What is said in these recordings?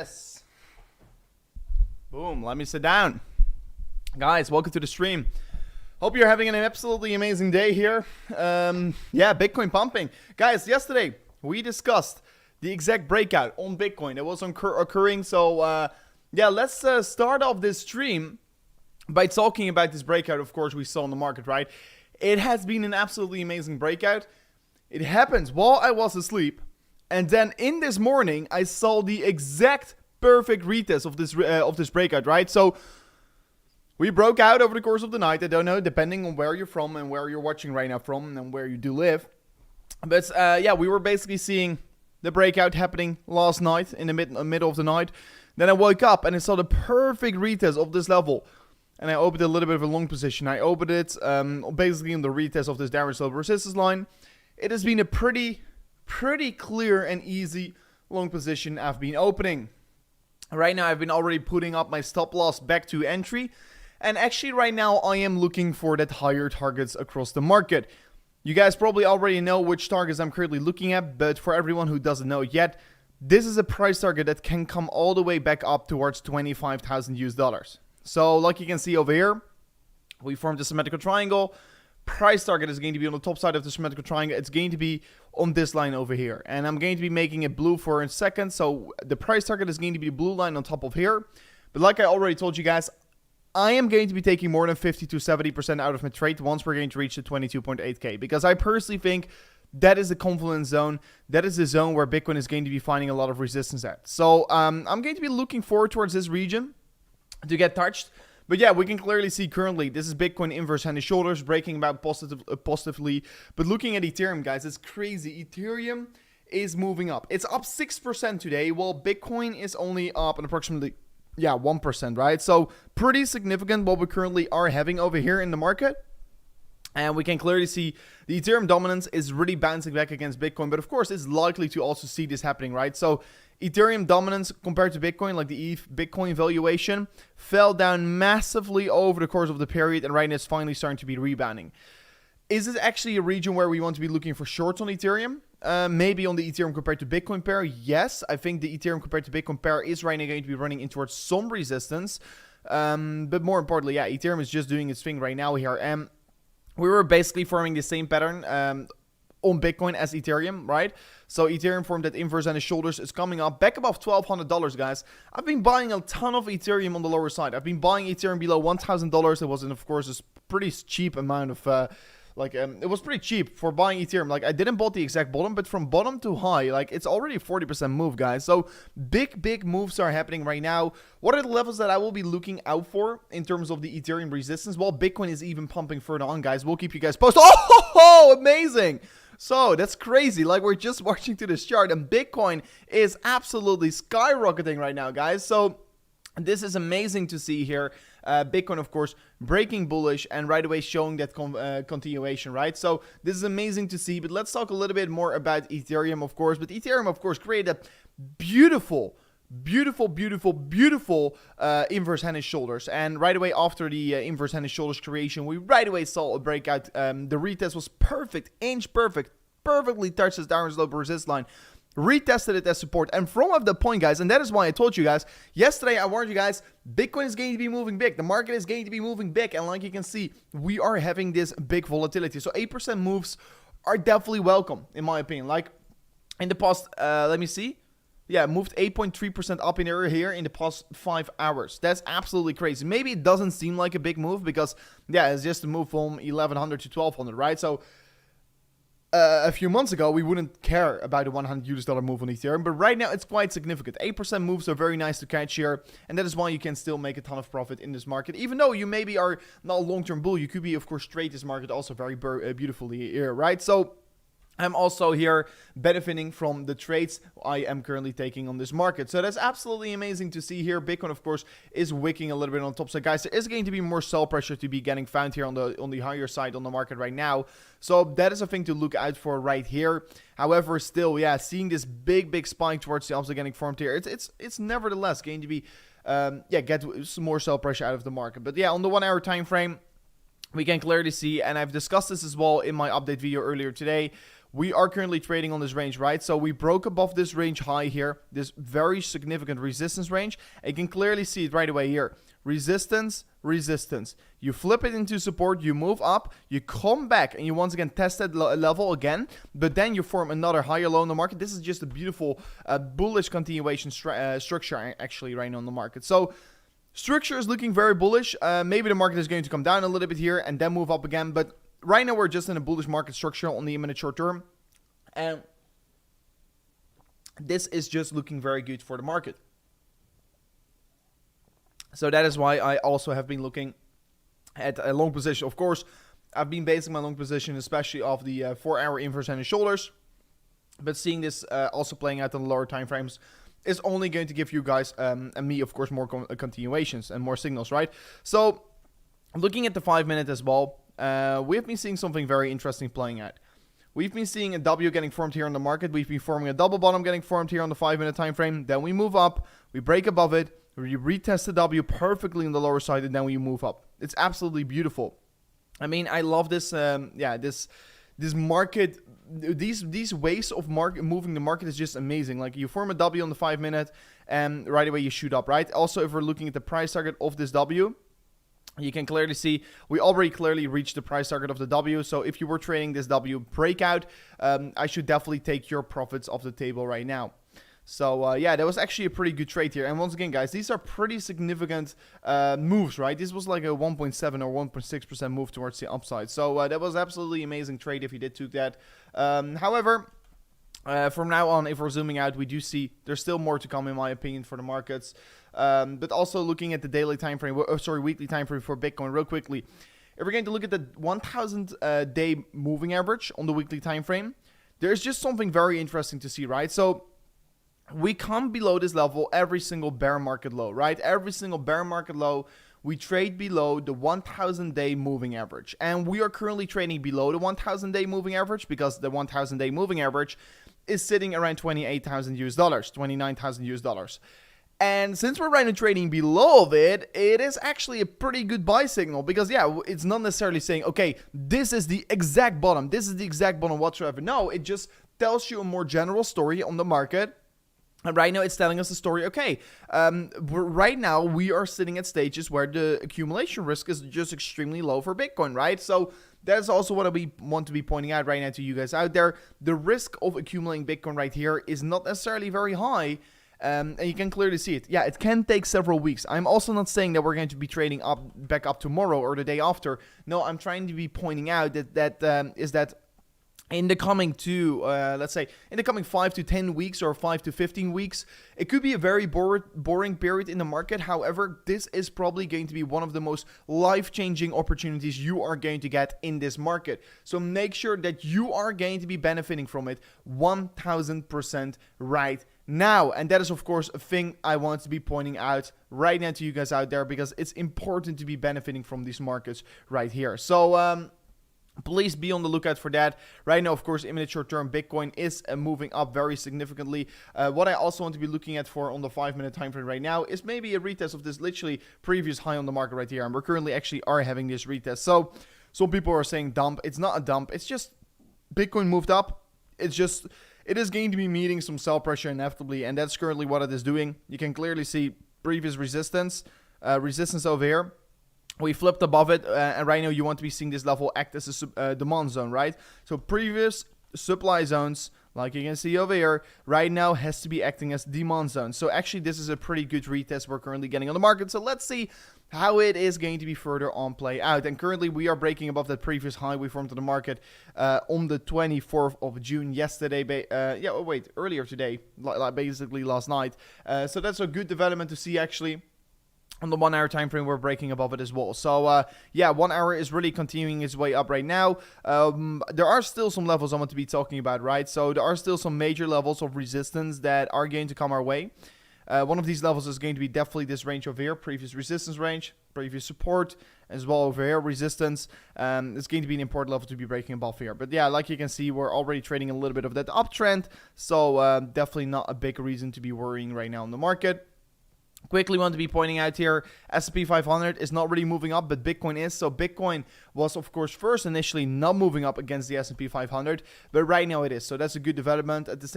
Yes. Boom. Let me sit down. Guys, welcome to the stream. Hope you're having an absolutely amazing day here. Yeah, Bitcoin pumping. Guys, yesterday we discussed the exact breakout on Bitcoin that was occurring. So, yeah, let's start off this stream by talking about this breakout, of course, we saw in the market, right? It has been an absolutely amazing breakout. It happens while I was asleep. And then in this morning, I saw the exact perfect retest of this breakout, right? So we broke out over the course of the night. I don't know, depending on where you're from and where you're watching right now from and where you do live. But yeah, we were basically seeing the breakout happening last night in the middle of the night. Then I woke up and I saw the perfect retest of this level. And I opened a little bit of a long position. I opened it basically in the retest of this downward slope resistance line. It has been a pretty clear and easy long position I've been opening. Right now I've been already putting up my stop loss back to entry. And actually right now I am looking for that higher targets across the market. You guys probably already know which targets I'm currently looking at. But for everyone who doesn't know it yet, this is a price target that can come all the way back up towards 25,000 US dollars. So like you can see over here, we formed a symmetrical triangle. Price target is going to be on the top side of the symmetrical triangle. It's going to be on this line over here. And I'm going to be making it blue for a second. So the price target is going to be the blue line on top of here. But like I already told you guys, I am going to be taking more than 50 to 70% out of my trade once we're going to reach the 22.8k. Because I personally think that is the confluence zone. That is the zone where Bitcoin is going to be finding a lot of resistance at. So I'm going to be looking forward towards this region to get touched. But yeah, we can clearly see currently this is Bitcoin inverse head and shoulders breaking about positively. But looking at Ethereum, guys, it's crazy. Ethereum is moving up. It's up 6% today, while Bitcoin is only up an approximately 1%, right? So pretty significant what we currently are having over here in the market. And we can clearly see the Ethereum dominance is really bouncing back against Bitcoin. But of course, it's likely to also see this happening, right? So Ethereum dominance compared to Bitcoin, like the Bitcoin valuation, fell down massively over the course of the period. And right now it's finally starting to be rebounding. Is this actually a region where we want to be looking for shorts on Ethereum? Maybe on the Ethereum compared to Bitcoin pair. Yes, I think the Ethereum compared to Bitcoin pair is right now going to be running in towards some resistance. But more importantly, yeah, Ethereum is just doing its thing right now here. We were basically forming the same pattern on Bitcoin as Ethereum, right? So Ethereum formed that inverse and the shoulders. It's coming up back above $1,200, guys. I've been buying a ton of Ethereum on the lower side. I've been buying Ethereum below $1,000. It was, of course, a pretty cheap amount of... it was pretty cheap for buying Ethereum. Like, I didn't bought the exact bottom, but from bottom to high, like, it's already a 40% move, guys. So, big moves are happening right now. What are the levels that I will be looking out for in terms of the Ethereum resistance? Well, Bitcoin is even pumping further on, guys. We'll keep you guys posted. Oh, amazing. So, that's crazy. Like, we're just watching to this chart, and Bitcoin is absolutely skyrocketing right now, guys. So, this is amazing to see here. Bitcoin, of course, breaking bullish and right away showing that continuation, right? So this is amazing to see. But let's talk a little bit more about Ethereum, of course. But Ethereum, of course, created a beautiful inverse head and shoulders. And right away after the inverse head and shoulders creation, we right away saw a breakout. The retest was perfect, perfectly touched this downward slope resistance line. Retested it as support, and from that point, guys, and that is why I told you guys yesterday, I warned you guys, Bitcoin is going to be moving big, the market is going to be moving big, and like you can see, we are having this big volatility. So 8% moves are definitely welcome, in my opinion. Like in the past, let me see, yeah, moved 8.3% up in area here in the past 5 hours. That's absolutely crazy. Maybe it doesn't seem like a big move because, yeah, it's just a move from 1100 to 1200, right? So a few months ago, we wouldn't care about a $100 move on Ethereum, but right now it's quite significant. 8% moves are very nice to catch here, and that is why you can still make a ton of profit in this market. Even though you maybe are not a long-term bull, you could be, of course, trade this market also very beautifully here, right? So I'm also here benefiting from the trades I am currently taking on this market. So that's absolutely amazing to see here. Bitcoin, of course, is wicking a little bit on top. So guys, there is going to be more sell pressure to be getting found here on the higher side on the market right now. So that is a thing to look out for right here. However, still, yeah, seeing this big spike towards the opposite getting formed here, it's nevertheless going to be get some more sell pressure out of the market. But yeah, on the 1 hour time frame, we can clearly see, and I've discussed this as well in my update video earlier today, we are currently trading on this range, right? So we broke above this range high here, this very significant resistance range. You can clearly see it right away here. Resistance, resistance. You flip it into support, you move up, you come back, and you once again test that level again, but then you form another higher low in the market. This is just a beautiful bullish continuation structure actually right now on the market. So structure is looking very bullish. Maybe the market is going to come down a little bit here and then move up again, but right now we're just in a bullish market structure on the imminent short term, and this is just looking very good for the market. So that is why I also have been looking at a long position. Of course, I've been basing my long position especially off the 4-hour inverse head and shoulders, but seeing this also playing out on the lower time frames is only going to give you guys and me, of course, more continuations and more signals, right? So looking at the 5-minute as well, we've been seeing something very interesting playing out. We've been seeing a W getting formed here on the market. We've been forming a double bottom getting formed here on the 5-minute time frame. Then we move up, we break above it, we retest the W perfectly on the lower side, and then we move up. It's absolutely beautiful. I mean, I love this. This market, these ways of moving the market is just amazing. Like you form a W on the 5-minute, and right away you shoot up, right? Also, if we're looking at the price target of this W, you can clearly see we already clearly reached the price target of the W. So if you were trading this W breakout, I should definitely take your profits off the table right now. So yeah, that was actually a pretty good trade here. And once again, guys, these are pretty significant moves, right? This was like a 1.7 or 1.6% move towards the upside. So that was absolutely amazing trade if you did took that. However, from now on, if we're zooming out, we do see there's still more to come, in my opinion, for the markets. But also looking at the daily time frame, weekly time frame for Bitcoin real quickly. If we're going to look at the 1,000 day moving average on the weekly time frame, there's just something very interesting to see, right? So we come below this level every single bear market low, right? Every single bear market low, we trade below the 1,000 day moving average. And we are currently trading below the 1,000 day moving average because the 1,000 day moving average is sitting around $28,000 US, $29,000 US. And since we're right now trading below it, it is actually a pretty good buy signal because, yeah, it's not necessarily saying, okay, this is the exact bottom. This is the exact bottom whatsoever. No, it just tells you a more general story on the market. And right now it's telling us the story, okay, right now we are sitting at stages where the accumulation risk is just extremely low for Bitcoin, right? So that's also what we want to be pointing out right now to you guys out there. The risk of accumulating Bitcoin right here is not necessarily very high. And you can clearly see it. Yeah, it can take several weeks. I'm also not saying that we're going to be trading back up tomorrow or the day after. No, I'm trying to be pointing out that in the coming let's say, in the coming 5 to 10 weeks or 5 to 15 weeks, it could be a very boring period in the market. However, this is probably going to be one of the most life-changing opportunities you are going to get in this market. So make sure that you are going to be benefiting from it 1,000% right now. And that is, of course, a thing I want to be pointing out right now to you guys out there because it's important to be benefiting from these markets right here. So, please be on the lookout for that. Right now, of course, imminent short-term Bitcoin is moving up very significantly. What I also want to be looking at for on the 5-minute time frame right now is maybe a retest of this literally previous high on the market right here. And we're currently actually are having this retest. So some people are saying dump. It's not a dump. It's just Bitcoin moved up. It is going to be meeting some sell pressure inevitably, and that's currently what it is doing. You can clearly see previous resistance over here. We flipped above it, and right now you want to be seeing this level act as a demand zone, right? So previous supply zones, like you can see over here, right now has to be acting as demand zones. So actually this is a pretty good retest we're currently getting on the market. So let's see how it is going to be further on play out. And currently we are breaking above that previous high we formed to the market on the 24th of June yesterday. Earlier today, basically last night. So that's a good development to see actually. On the 1 hour time frame, we're breaking above it as well. So, yeah, 1 hour is really continuing its way up right now. There are still some levels I want to be talking about, right? So there are still some major levels of resistance that are going to come our way. One of these levels is going to be definitely this range over here, previous resistance range, previous support, as well over here, resistance. It's going to be an important level to be breaking above here. But yeah, like you can see, we're already trading a little bit of that uptrend. So definitely not a big reason to be worrying right now in the market. Quickly want to be pointing out here, S&P 500 is not really moving up, but Bitcoin is. So Bitcoin was, of course, first initially not moving up against the S&P 500, but right now it is. So that's a good development. At the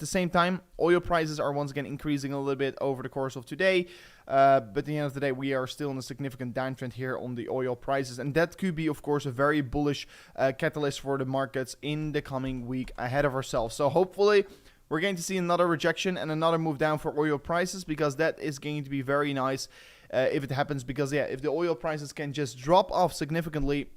same time, oil prices are once again increasing a little bit over the course of today. But at the end of the day, we are still in a significant downtrend here on the oil prices. And that could be, of course, a very bullish catalyst for the markets in the coming week ahead of ourselves. So hopefully we're going to see another rejection and another move down for oil prices, because that is going to be very nice if it happens. Because, yeah, if the oil prices can just drop off significantly,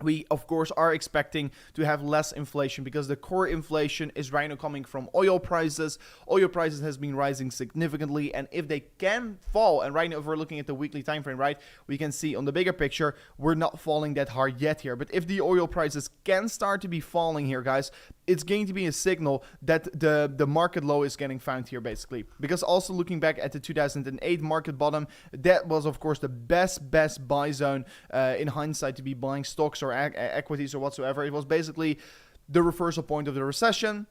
we, of course, are expecting to have less inflation, because the core inflation is right now coming from oil prices. Oil prices has been rising significantly, and if they can fall, and right now if we're looking at the weekly time frame, right, we can see on the bigger picture, we're not falling that hard yet here. But if the oil prices can start to be falling here, guys, it's going to be a signal that the market low is getting found here, basically. Because also looking back at the 2008 market bottom, that was, of course, the best buy zone in hindsight to be buying stocks or equities or whatsoever. It was basically the reversal point of the recession.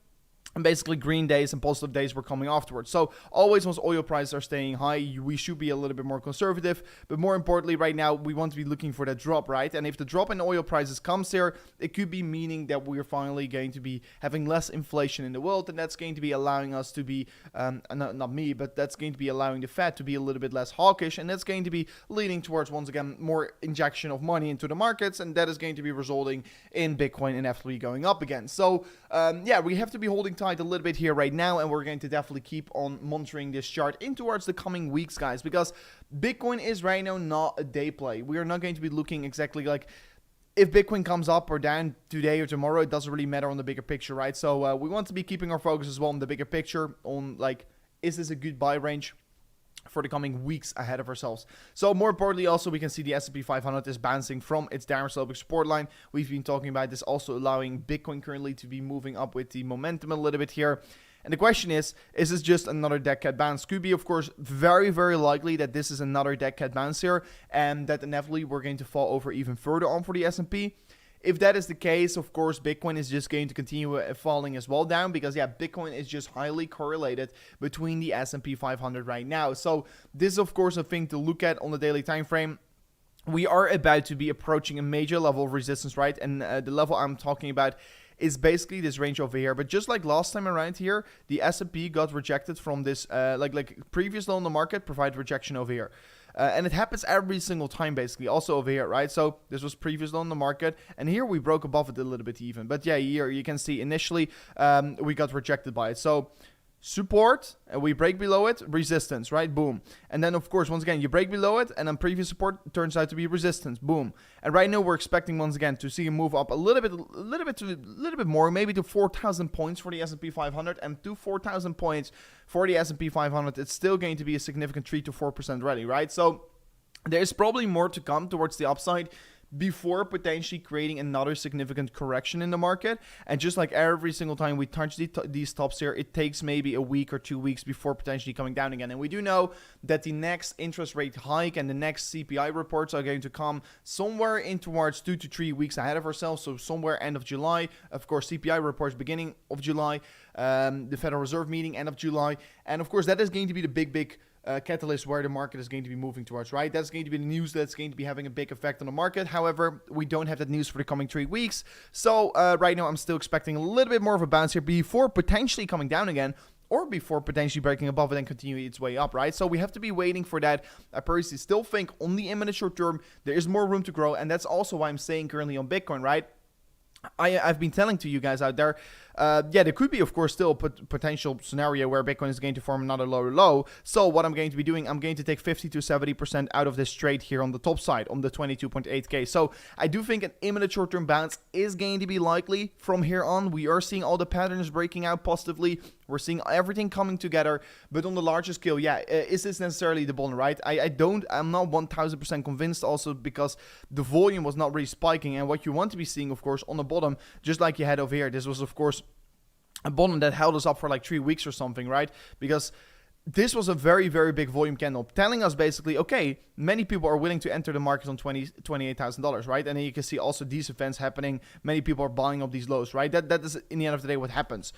And basically green days and positive days were coming afterwards. So always once oil prices are staying high, we should be a little bit more conservative. But more importantly, right now, we want to be looking for that drop, right? And if the drop in oil prices comes here, it could be meaning that we're finally going to be having less inflation in the world. And that's going to be allowing us to be, not me, but that's going to be allowing the Fed to be a little bit less hawkish. And that's going to be leading towards, once again, more injection of money into the markets. And that is going to be resulting in Bitcoin inevitably going up again. So, yeah, we have to be holding tight a little bit here right now, and we're going to definitely keep on monitoring this chart in towards the coming weeks, guys, because Bitcoin is right now not a day play. We are not going to be looking exactly like if Bitcoin comes up or down today or tomorrow. It doesn't really matter on the bigger picture, right? So we want to be keeping our focus as well on the bigger picture, on like, is this a good buy range for the coming weeks ahead of ourselves. So more importantly, also we can see the S&P 500 is bouncing from its downward sloping support line. We've been talking about this, also allowing Bitcoin currently to be moving up with the momentum a little bit here. And the question is this just another dead cat bounce? Could be, of course, very, very likely that this is another dead cat bounce here, and that inevitably we're going to fall over even further on for the S&P. If that is the case, of course, Bitcoin is just going to continue falling as well down, because, yeah, Bitcoin is just highly correlated between the S&P 500 right now. So this is, of course, a thing to look at on the daily time frame. We are about to be approaching a major level of resistance, right? And the level I'm talking about is basically this range over here. But just like last time around here, the S&P got rejected from this, like previous low on the market, provide rejection over here. And it happens every single time, basically, also over here, right? So this was previously on the market, and here we broke above it a little bit even. But yeah, here you can see initially we got rejected by it. So support, and we break below it, resistance, right? Boom. And then, of course, once again, you break below it, and then previous support turns out to be resistance. Boom. And right now, we're expecting, once again, to see a move up a little bit more, maybe to 4,000 points for the S&P 500, and to 4,000 points for the S&P 500. It's still going to be a significant 3 to 4% rally, right? So there's probably more to come towards the upside before potentially creating another significant correction in the market. And just like every single time we touch these tops here, it takes maybe a week or 2 weeks before potentially coming down again. And we do know that the next interest rate hike and the next CPI reports are going to come somewhere in towards 2 to 3 weeks ahead of ourselves. So somewhere end of July. Of course, CPI reports beginning of July. The Federal Reserve meeting end of July. And of course, that is going to be the big catalyst where the market is going to be moving towards, right? That's going to be the news that's going to be having a big effect on the market. However, we don't have that news for the coming 3 weeks. So right now, I'm still expecting a little bit more of a bounce here before potentially coming down again, or before potentially breaking above it and continuing its way up, right? So we have to be waiting for that. I personally still think on the imminent short term, there is more room to grow. And that's also why I'm saying currently on Bitcoin, right? I've been telling to you guys out there, yeah, there could be, of course, still a potential scenario where Bitcoin is going to form another lower low. So what I'm going to be doing, I'm going to take 50 to 70% out of this trade here on the top side, on the 22.8K. So I do think an imminent short-term bounce is going to be likely from here on. We are seeing all the patterns breaking out positively. We're seeing everything coming together. But on the larger scale, yeah, is this necessarily the bottom, right? I'm not 1000% convinced, also because the volume was not really spiking. And what you want to be seeing, of course, on the bottom, just like you had over here, this was, of course, a bottom that held us up for like 3 weeks or something, right? Because this was a very, very big volume candle, telling us basically, okay, many people are willing to enter the market on $28,000, right? And then you can see also these events happening. Many people are buying up these lows, right? That is, in the end of the day, what happens.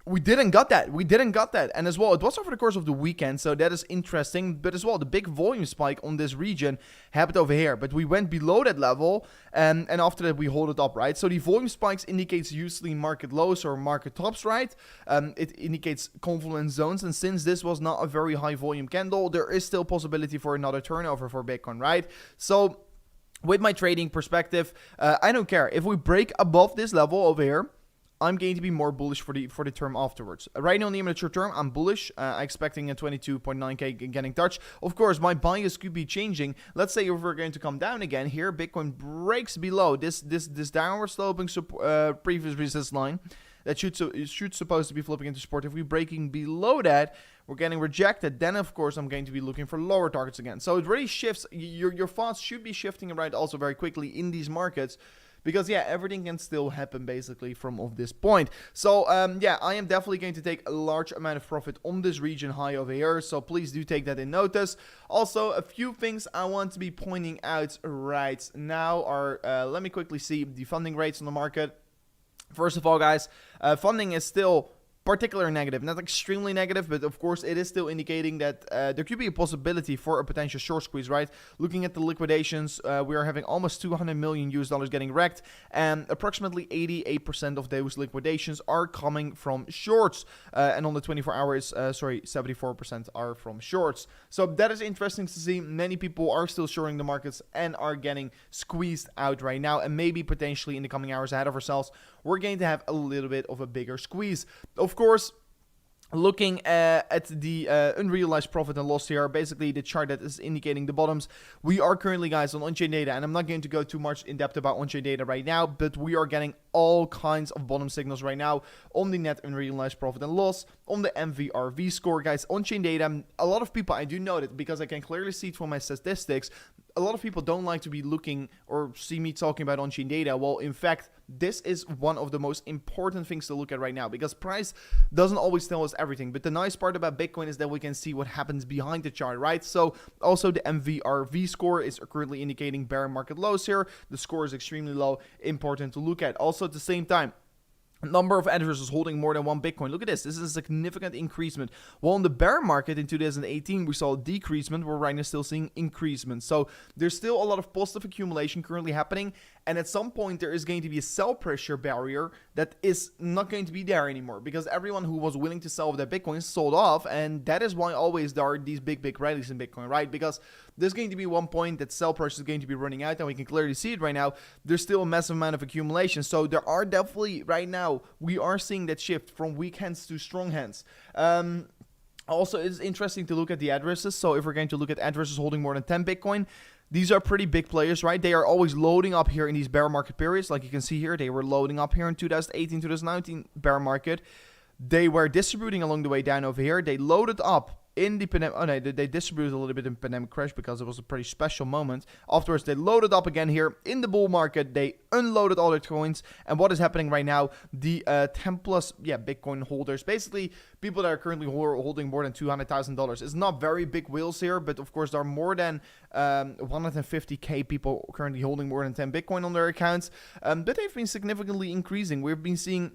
we didn't got that. We didn't got that. And as well, it was over the course of the weekend, so that is interesting. But as well, the big volume spike on this region happened over here. But we went below that level, and after that, we hold it up, right? So the volume spikes indicates usually market lows or market tops, right? It indicates confluence zones. And since this was not a very high volume candle, there is still possibility for another turnover for Bitcoin, right? So with my trading perspective, I don't care. If we break above this level over here, I'm going to be more bullish for the term afterwards. Right now, in the immature term, I'm bullish. Expecting a 22.9k getting touched. Of course, my bias could be changing. Let's say if we're going to come down again here, Bitcoin breaks below this downward sloping previous resistance line. That should supposed to be flipping into support. If we're breaking below that, we're getting rejected. Then, of course, I'm going to be looking for lower targets again. So it really shifts. Your thoughts should be shifting around also very quickly in these markets. Because, yeah, everything can still happen, basically, from this point. So, yeah, I am definitely going to take a large amount of profit on this region high over here. So, please do take that in notice. Also, a few things I want to be pointing out right now are, let me quickly see the funding rates on the market. First of all, guys, funding is still particularly negative, not extremely negative, but of course it is still indicating that there could be a possibility for a potential short squeeze, right? Looking at the liquidations, we are having almost 200 million US dollars getting wrecked, and approximately 88% of those liquidations are coming from shorts, and on the 24 hours, 74% are from shorts. So that is interesting to see. Many people are still shorting the markets and are getting squeezed out right now, and maybe potentially in the coming hours ahead of ourselves, we're going to have a little bit of a bigger squeeze. Of course, looking at the unrealized profit and loss here, basically the chart that is indicating the bottoms, we are currently, guys, on on-chain data, and I'm not going to go too much in depth about on-chain data right now, but we are getting all kinds of bottom signals right now on the net unrealized profit and loss, on the MVRV score, guys. On-chain data, a lot of people, I do know it because I can clearly see it from my statistics, a lot of people don't like to be looking or see me talking about on-chain data. Well, in fact, this is one of the most important things to look at right now, because price doesn't always tell us everything. But the nice part about Bitcoin is that we can see what happens behind the chart, right? So also the MVRV score is currently indicating bear market lows here. The score is extremely low, important to look at. Also at the same time, number of addresses holding more than one Bitcoin. Look at this. This is a significant increasement. While in the bear market in 2018, we saw a decreasement, we're right now still seeing increasement. So there's still a lot of positive accumulation currently happening. And at some point, there is going to be a sell pressure barrier that is not going to be there anymore, because everyone who was willing to sell their Bitcoin sold off. And that is why always there are these big rallies in Bitcoin, right? Because there's going to be one point that sell pressure is going to be running out, and we can clearly see it right now. There's still a massive amount of accumulation. So there are definitely, right now, we are seeing that shift from weak hands to strong hands. Also, it's interesting to look at the addresses. So if we're going to look at addresses holding more than 10 Bitcoin, these are pretty big players, right? They are always loading up here in these bear market periods. Like you can see here, they were loading up here in 2018, 2019 bear market. They were distributing along the way down over here. They loaded up in the pandemic. Oh no, they distributed a little bit in pandemic crash because it was a pretty special moment. Afterwards, they loaded up again here in the bull market. They unloaded all their coins. And what is happening right now? The 10 plus Bitcoin holders, basically people that are currently holding more than $200,000. It's not very big whales here, but of course there are more than 150k people currently holding more than 10 Bitcoin on their accounts. But they've been significantly increasing. We've been seeing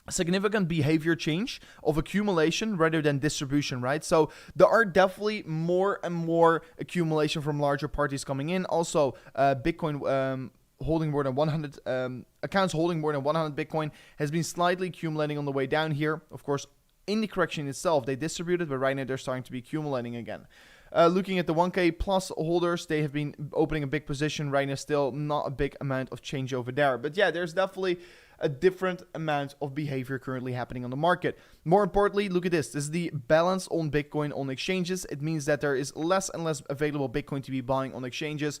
significant behavior change of accumulation rather than distribution, right? So there are definitely more and more accumulation from larger parties coming in. Also, Bitcoin holding more than 100 accounts holding more than 100 Bitcoin has been slightly accumulating on the way down here. Of course, in the correction itself, they distributed, but right now they're starting to be accumulating again. Looking at the 1K plus holders, they have been opening a big position right now. Still not a big amount of change over there. But yeah, there's definitely a different amount of behavior currently happening on the market. More importantly, look at this. This is the balance on Bitcoin on exchanges. It means that there is less and less available Bitcoin to be buying on exchanges.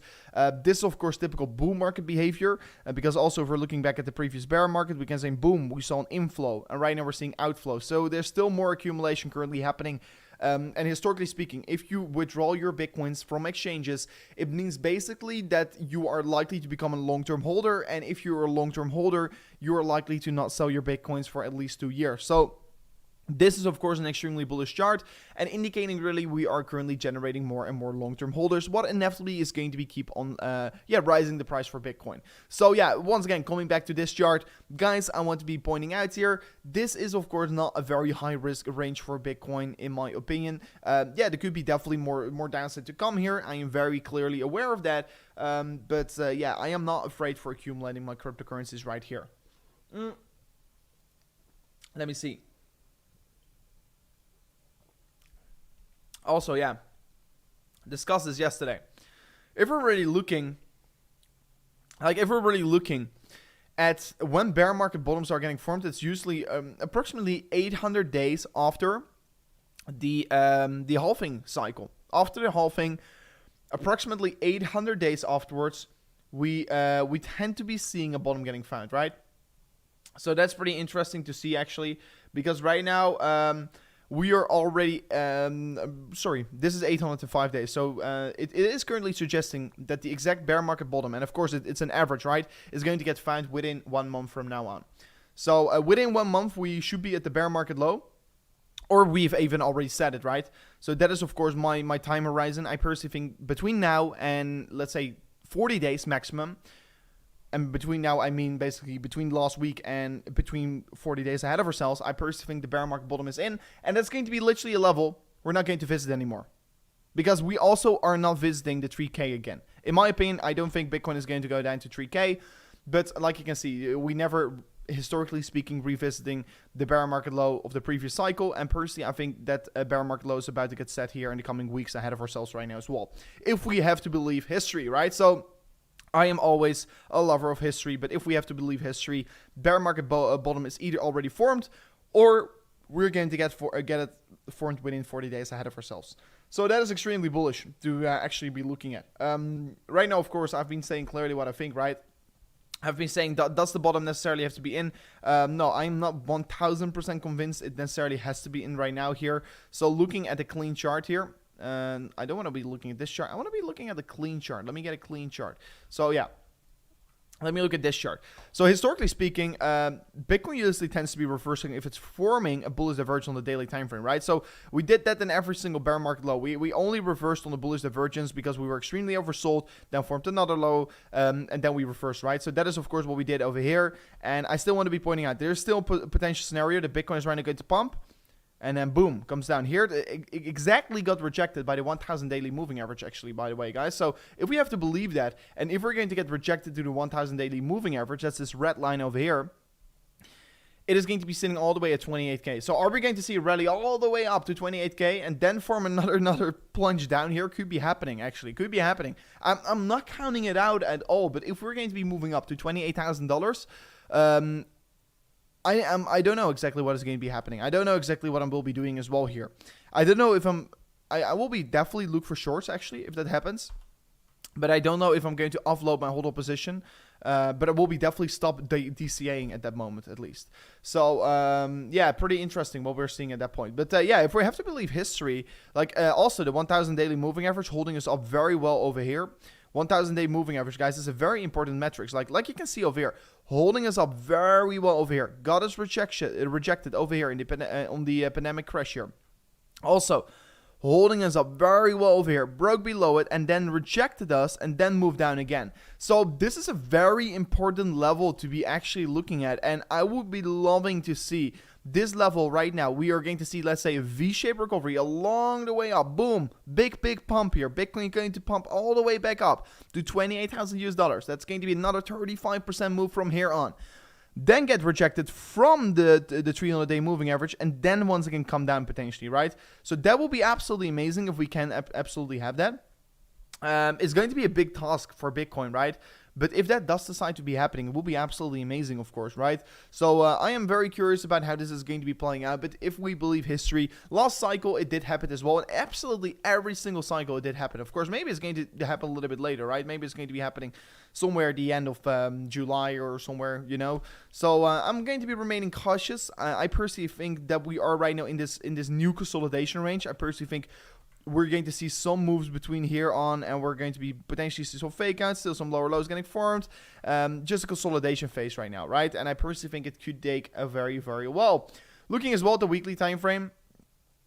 This is, of course, typical bull market behavior, because also if we're looking back at the previous bear market, we can say, boom, we saw an inflow, and right now we're seeing outflow. So there's still more accumulation currently happening. And historically speaking, if you withdraw your Bitcoins from exchanges, it means basically that you are likely to become a long-term holder. And if you're a long-term holder, you are likely to not sell your Bitcoins for at least 2 years. So This is, of course, an extremely bullish chart and indicating really we are currently generating more and more long-term holders, what inevitably is going to be keep on, rising the price for Bitcoin. So yeah, once again, coming back to this chart, guys, I want to be pointing out here, this is, of course, not a very high risk range for Bitcoin, in my opinion. There could be definitely more downside to come here. I am very clearly aware of that. I am not afraid for accumulating my cryptocurrencies right here. Let me see. Also, yeah, discussed this yesterday. If we're really looking at when bear market bottoms are getting formed, it's usually approximately 800 days after the halving cycle. After the halving, approximately 800 days afterwards, we tend to be seeing a bottom getting found, right? So that's pretty interesting to see, actually, because right now we are already, this is 805 days. So it is currently suggesting that the exact bear market bottom, and of course it's an average, right, is going to get found within 1 month from now on. So within 1 month, we should be at the bear market low, or we've even already said it, right? So that is, of course, my time horizon. I personally think between now and, let's say, 40 days maximum. And between now, I mean basically between last week and between 40 days ahead of ourselves, I personally think the bear market bottom is in. And that's going to be literally a level we're not going to visit anymore. Because we also are not visiting the 3K again. In my opinion, I don't think Bitcoin is going to go down to 3K. But like you can see, we never, historically speaking, revisiting the bear market low of the previous cycle. And personally, I think that a bear market low is about to get set here in the coming weeks ahead of ourselves right now as well. If we have to believe history, right? So I am always a lover of history, but if we have to believe history, bear market bottom is either already formed, or we're going to get it formed within 40 days ahead of ourselves. So that is extremely bullish to actually be looking at. Right now, of course, I've been saying clearly what I think, right? I've been saying, does the bottom necessarily have to be in? No, I'm not 1000% convinced it necessarily has to be in right now here. So looking at the clean chart here, I don't want to be looking at this chart. I want to be looking at the clean chart. Let me get a clean chart. So yeah, let me look at this chart. So historically speaking, Bitcoin usually tends to be reversing if it's forming a bullish divergence on the daily time frame, right? So we did that in every single bear market low. We only reversed on the bullish divergence because we were extremely oversold, then formed another low, and then we reversed, right? So that is, of course, what we did over here. And I still want to be pointing out, there's still a potential scenario that Bitcoin is right now going to pump. And then boom, comes down here. It exactly got rejected by the 1,000 daily moving average, actually, by the way, guys. So if we have to believe that, and if we're going to get rejected to the 1,000 daily moving average, that's this red line over here, it is going to be sitting all the way at 28K. So are we going to see a rally all the way up to 28K and then form another plunge down here? Could be happening, actually. Could be happening. I'm not counting it out at all, but if we're going to be moving up to $28,000, I don't know exactly what is going to be happening. I don't know exactly what I will be doing as well here. I don't know if I will be definitely look for shorts, actually, if that happens. But I don't know if I'm going to offload my hodl position. But I will be definitely stop DCAing at that moment, at least. So, yeah, pretty interesting what we're seeing at that point. But, yeah, if we have to believe history, like, also the 1,000 daily moving average holding us up very well over here. 1,000 day moving average, guys, is a very important metric. Like you can see over here, holding us up very well over here. Got us rejected over here in the on the pandemic crash here. Also, holding us up very well over here, broke below it, and then rejected us, and then moved down again. So this is a very important level to be actually looking at, and I would be loving to see this level right now. We are going to see, let's say, a V-shaped recovery along the way up. Boom, big pump here. Bitcoin going to pump all the way back up to 28,000 US dollars. That's going to be another 35% move from here on. Then get rejected from the 300-day moving average, and then once again come down potentially, right? So that will be absolutely amazing if we can absolutely have that. It's going to be a big task for Bitcoin, right? But if that does decide to be happening, it will be absolutely amazing, of course, right? So I am very curious about how this is going to be playing out. But if we believe history, last cycle, it did happen as well. And absolutely every single cycle, it did happen. Of course, maybe it's going to happen a little bit later, right? Maybe it's going to be happening somewhere at the end of July or somewhere, you know? So I'm going to be remaining cautious. I personally think that we are right now in this new consolidation range. I personally think we're going to see some moves between here on, and we're going to be potentially see some fake outs, still some lower lows getting formed. Just a consolidation phase right now, right? And I personally think it could take a very, very well. Looking as well at the weekly time frame,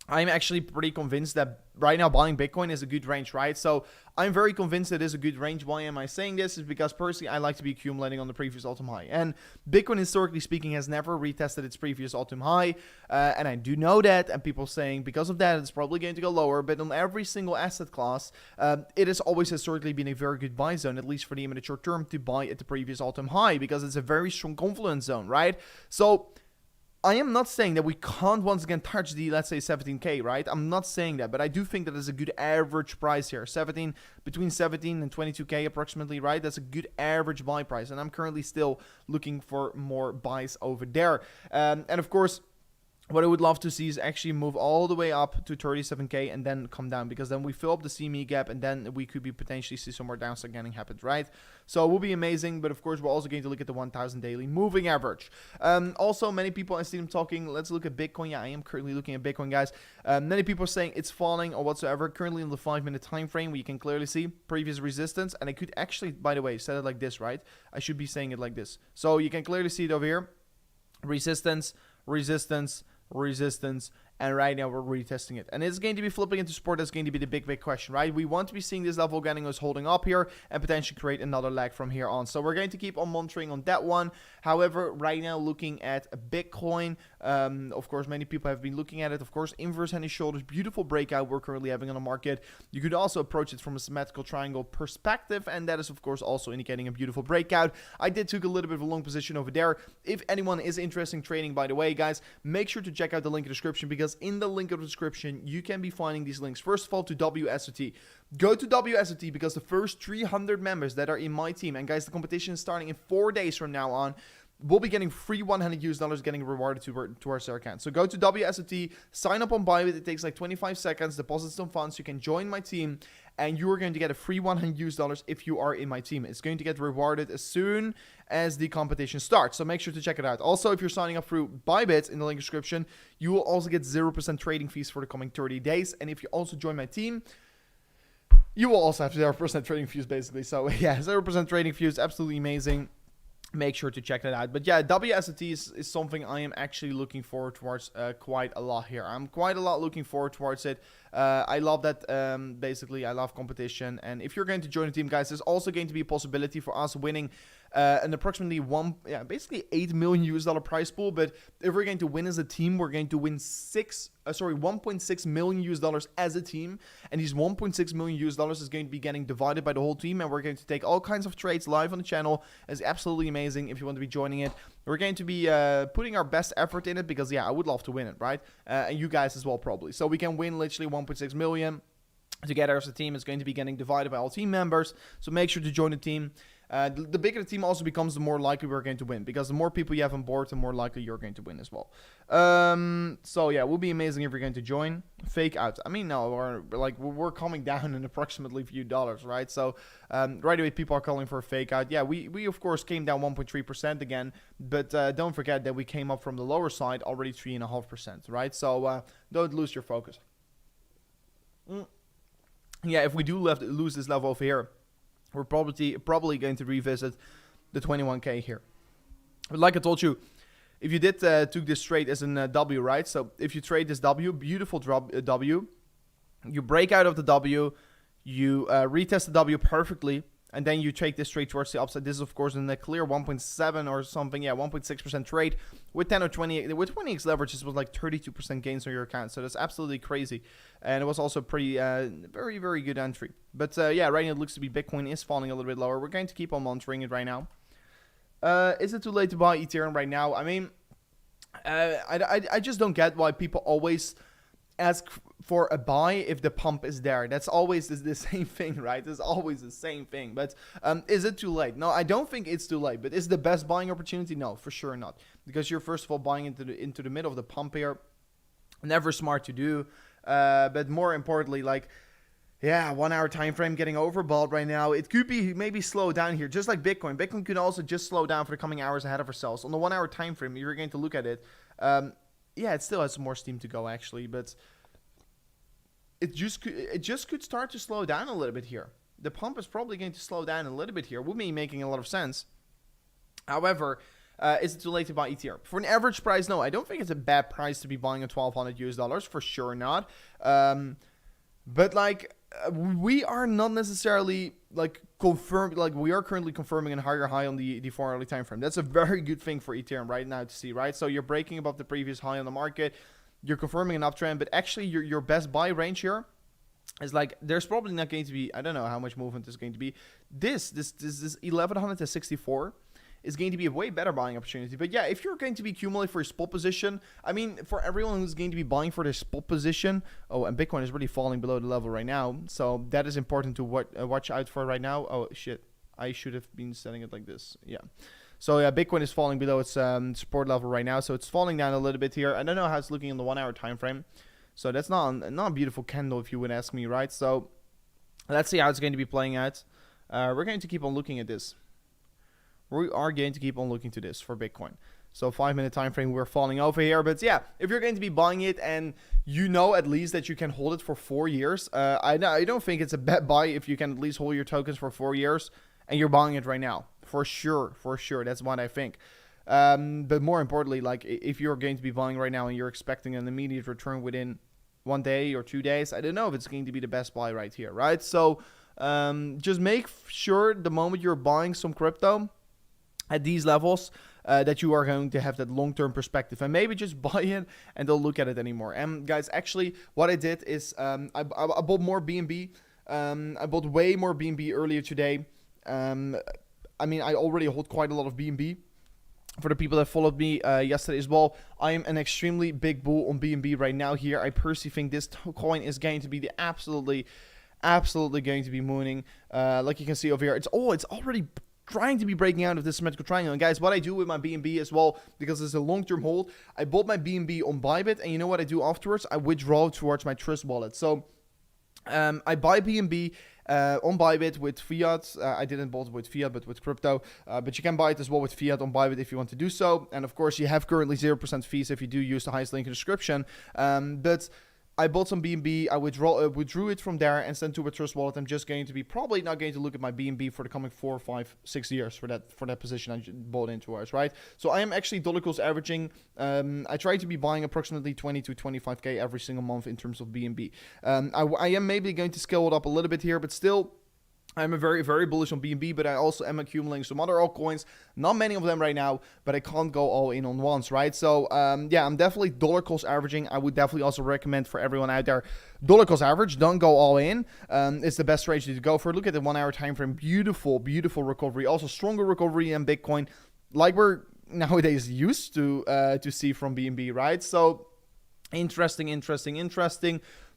I'm actually pretty convinced that right now buying Bitcoin is a good range, right? So I'm very convinced it is a good range. Why am I saying this? Is because personally I like to be accumulating on the previous all-time high. And Bitcoin, historically speaking, has never retested its previous all-time high. And I do know that, and people saying because of that it's probably going to go lower. But on every single asset class, it has always historically been a very good buy zone, at least for the immediate short term, to buy at the previous all-time high, because it's a very strong confluence zone, right? So I am not saying that we can't once again touch the, let's say, 17K, right? I'm not saying that, but I do think that is a good average price here. Between 17 and 22K approximately, right? That's a good average buy price, and I'm currently still looking for more buys over there. And of course, what I would love to see is actually move all the way up to 37K and then come down, because then we fill up the CME gap and then we could be potentially see some more downside getting happened, right? So it will be amazing, but of course we're also going to look at the 1000 daily moving average. Also, many people, I see them talking, let's look at Bitcoin. Yeah, I am currently looking at Bitcoin, guys. Many people are saying it's falling or whatsoever. Currently in the 5-minute time frame, where you can clearly see previous resistance, and I could actually, by the way, set it like this, right? I should be saying it like this. So you can clearly see it over here. Resistance, resistance, resistance, and right now we're retesting it, and it's going to be flipping into support. That's going to be the big question, right? We want to be seeing this level getting us holding up here and potentially create another leg from here on. So we're going to keep on monitoring on that one. However, right now looking at Bitcoin, of course many people have been looking at it. Of course, inverse head and shoulders, beautiful breakout we're currently having on the market. You could also approach it from a symmetrical triangle perspective, and that is of course also indicating a beautiful breakout. I did took a little bit of a long position over there. If anyone is interested in trading, by the way, guys, make sure to check out the link in the description, because in the link of the description you can be finding these links. First of all, to WSOT. Go to WSOT, because the first 300 members that are in my team, and guys, the competition is starting in 4 days from now on, we'll be getting free $100 getting rewarded towards our account. So go to WSOT, sign up on Bybit. It takes like 25 seconds, deposit some funds. You can join my team, and you are going to get a free $100 if you are in my team. It's going to get rewarded as soon as the competition starts. So make sure to check it out. Also, if you're signing up through Bybit in the link description, you will also get 0% trading fees for the coming 30 days. And if you also join my team, you will also have 0% trading fees, basically. So yeah, 0% trading fees, absolutely amazing. Make sure to check that out. But yeah, WSOT is something I am actually looking forward towards quite a lot here. I'm quite a lot looking forward towards it. I love that. Basically, I love competition. And if you're going to join the team, guys, there's also going to be a possibility for us winning an approximately basically $8 million prize pool. But if we're going to win as a team, we're going to win $1.6 million as a team, and these $1.6 million is going to be getting divided by the whole team, and we're going to take all kinds of trades live on the channel. It's absolutely amazing. If you want to be joining it, we're going to be putting our best effort in it, because yeah, I would love to win it, right? And you guys as well, probably. So we can win literally 1.6 million together as a team. Is going to be getting divided by all team members, so make sure to join the team. The bigger the team also becomes, the more likely we're going to win, because the more people you have on board, the more likely you're going to win as well. So yeah, it will be amazing if you're going to join. Fake out. I mean, no, we're coming down in approximately a few dollars, right? So right away, people are calling for a fake out. Yeah, we of course came down 1.3% again, but don't forget that we came up from the lower side already 3.5%, right? So don't lose your focus. Yeah, if we do lose this level over here, we're probably going to revisit the 21K here. But like I told you, if you did took this trade as a W, right? So if you trade this W, beautiful W, you break out of the W, you retest the W perfectly, and then you take this trade towards the upside. This is of course in a clear 1.7 or something, yeah, 1.6% trade with 10 or 20. With 20x leverage, this was like 32% gains on your account. So that's absolutely crazy, and it was also pretty very, very good entry. But yeah, right now it looks to be Bitcoin is falling a little bit lower. We're going to keep on monitoring it right now. Is it too late to buy Ethereum right now? I mean, I just don't get why people always ask for a buy if the pump is there. That's always the same thing, right? It's always the same thing. But is it too late? No, I don't think it's too late. But is it the best buying opportunity? No, for sure not. Because you're first of all buying into the middle of the pump here. Never smart to do. But more importantly, like, yeah, 1 hour time frame getting overbought right now. It could be maybe slow down here, just like Bitcoin. Bitcoin could also just slow down for the coming hours ahead of ourselves. On the 1 hour time frame, you're going to look at it. Yeah, it still has some more steam to go actually, but it just could start to slow down a little bit here. The pump is probably going to slow down a little bit here. Would be making a lot of sense. However, Is it too late to buy Ethereum? For an average price, no. I don't think it's a bad price to be buying at $1,200 for sure not. But like we are not necessarily like confirmed. Like we are currently confirming a higher high on the 4 hourly time frame. That's a very good thing for Ethereum right now to see, right? So you're breaking above the previous high on the market. You're confirming an uptrend, but actually your best buy range here is like there's probably not going to be, I don't know how much movement is going to be. This 1164 is going to be a way better buying opportunity. But yeah, if you're going to be accumulating for a spot position, I mean, for everyone who's going to be buying for their spot position, oh, and Bitcoin is really falling below the level right now, so that is important to watch out for right now. Oh shit, I should have been setting it like this. Yeah. So yeah, Bitcoin is falling below its support level right now, so it's falling down a little bit here. I don't know how it's looking in the 1 hour time frame, so that's not a beautiful candle if you would ask me, right? So let's see how it's going to be playing out. We're going to keep on looking at this. We are going to keep on looking to this for Bitcoin. So 5 minute time frame, we're falling over here. But yeah, if you're going to be buying it and you know at least that you can hold it for 4 years, I don't think it's a bad buy if you can at least hold your tokens for 4 years and you're buying it right now. For sure. That's what I think. But more importantly, like if you're going to be buying right now and you're expecting an immediate return within 1 day or 2 days, I don't know if it's going to be the best buy right here, right? So just make sure the moment you're buying some crypto at these levels, that you are going to have that long-term perspective, and maybe just buy it and don't look at it anymore. And guys, actually, what I did is I bought more BNB. I bought way more BNB earlier today. I mean, I already hold quite a lot of BNB. For the people that followed me yesterday as well, I am an extremely big bull on BNB right now here. I personally think this coin is going to be the absolutely going to be mooning. Like you can see over here, it's already trying to be breaking out of this symmetrical triangle. And guys, what I do with my BNB as well, because it's a long-term hold, I bought my BNB on Bybit, and you know what I do afterwards? I withdraw towards my Trust wallet. So I buy BNB on Bybit with fiat. I didn't buy it with fiat, but with crypto. But you can buy it as well with fiat on Bybit if you want to do so. And of course, you have currently 0% fees if you do use the highest link in the description. But I bought some BNB, I withdrew it from there and sent to a Trust wallet. I'm just going to be probably not going to look at my BNB for the coming 4, 5, 6 years for that position I bought into ours, right? So I am actually dollar cost averaging. I try to be buying approximately 20 to 25k every single month in terms of BNB. I am maybe going to scale it up a little bit here, but still, I'm a very, very bullish on BNB, but I also am accumulating some other altcoins. Not many of them right now, but I can't go all in on once, right? So, yeah, I'm definitely dollar cost averaging. I would definitely also recommend for everyone out there, dollar cost average. Don't go all in. It's the best strategy to go for. Look at the 1 hour time frame. Beautiful, beautiful recovery. Also, stronger recovery in Bitcoin, like we're nowadays used to see from BNB, right? So, interesting.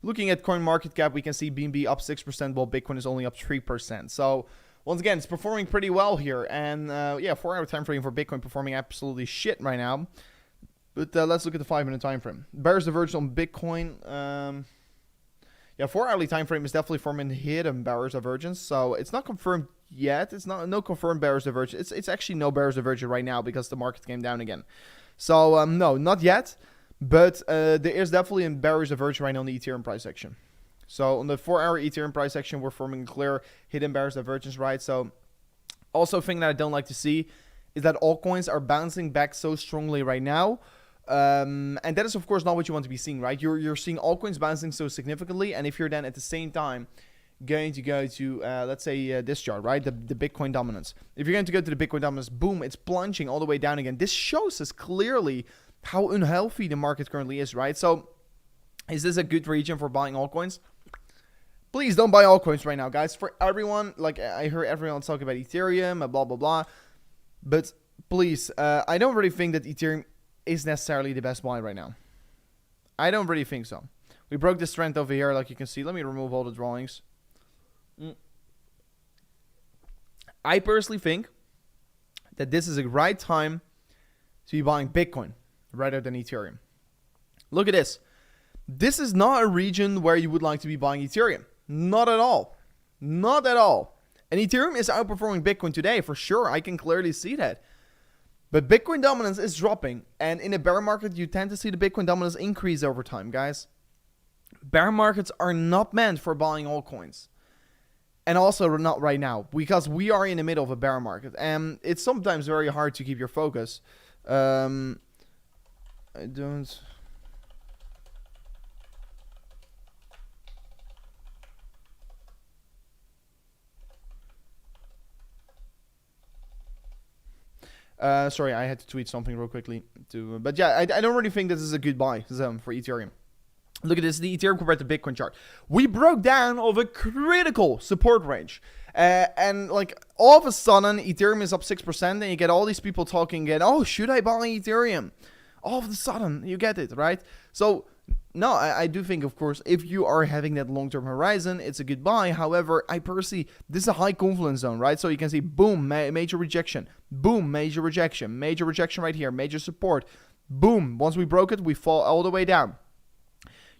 Looking at CoinMarketCap, we can see BNB up 6%, while Bitcoin is only up 3%. So, once again, it's performing pretty well here. And, yeah, 4 hour time frame for Bitcoin performing absolutely shit right now. But let's look at the 5 minute time frame. Bearish divergence on Bitcoin. Yeah, 4 hourly time frame is definitely forming hidden bearish divergence. So, it's not confirmed yet. It's no confirmed bearish divergence. It's actually no bearish divergence right now because the market came down again. So, no, not yet. But there is definitely a bearish divergence right now on the Ethereum price action. So on the 4 hour Ethereum price action, we're forming a clear hidden bearish divergence, right? So also a thing that I don't like to see is that altcoins are bouncing back so strongly right now. And that is, of course, not what you want to be seeing, right? You're seeing altcoins bouncing so significantly. And if you're then at the same time going to go to, let's say, this chart, right? The Bitcoin dominance. If you're going to go to the Bitcoin dominance, boom, it's plunging all the way down again. This shows us clearly how unhealthy the market currently is, right? So is this a good region for buying altcoins? Please don't buy altcoins right now, guys. For everyone, like I heard everyone talk about Ethereum and blah, blah, blah. But please, I don't really think that Ethereum is necessarily the best buy right now. I don't really think so. We broke this trend over here, like you can see. Let me remove all the drawings. I personally think that this is a right time to be buying Bitcoin rather than Ethereum. Look at this. This is not a region where you would like to be buying Ethereum. Not at all. Not at all. And Ethereum is outperforming Bitcoin today, for sure. I can clearly see that. But Bitcoin dominance is dropping. And in a bear market, you tend to see the Bitcoin dominance increase over time, guys. Bear markets are not meant for buying altcoins. And also not right now, because we are in the middle of a bear market, and it's sometimes very hard to keep your focus. I don't... Sorry, I had to tweet something real quickly. But yeah, I don't really think this is a good buy zone for Ethereum. Look at this, the Ethereum compared to Bitcoin chart. We broke down of a critical support range. And like all of a sudden, Ethereum is up 6%, and you get all these people talking again, oh, should I buy Ethereum? All of a sudden, you get it, right? So, no, I do think, of course, if you are having that long-term horizon, it's a good buy. However, I personally, this is a high confidence zone, right? So you can see, boom, major rejection. Boom, major rejection. Major rejection right here. Major support. Boom. Once we broke it, we fall all the way down.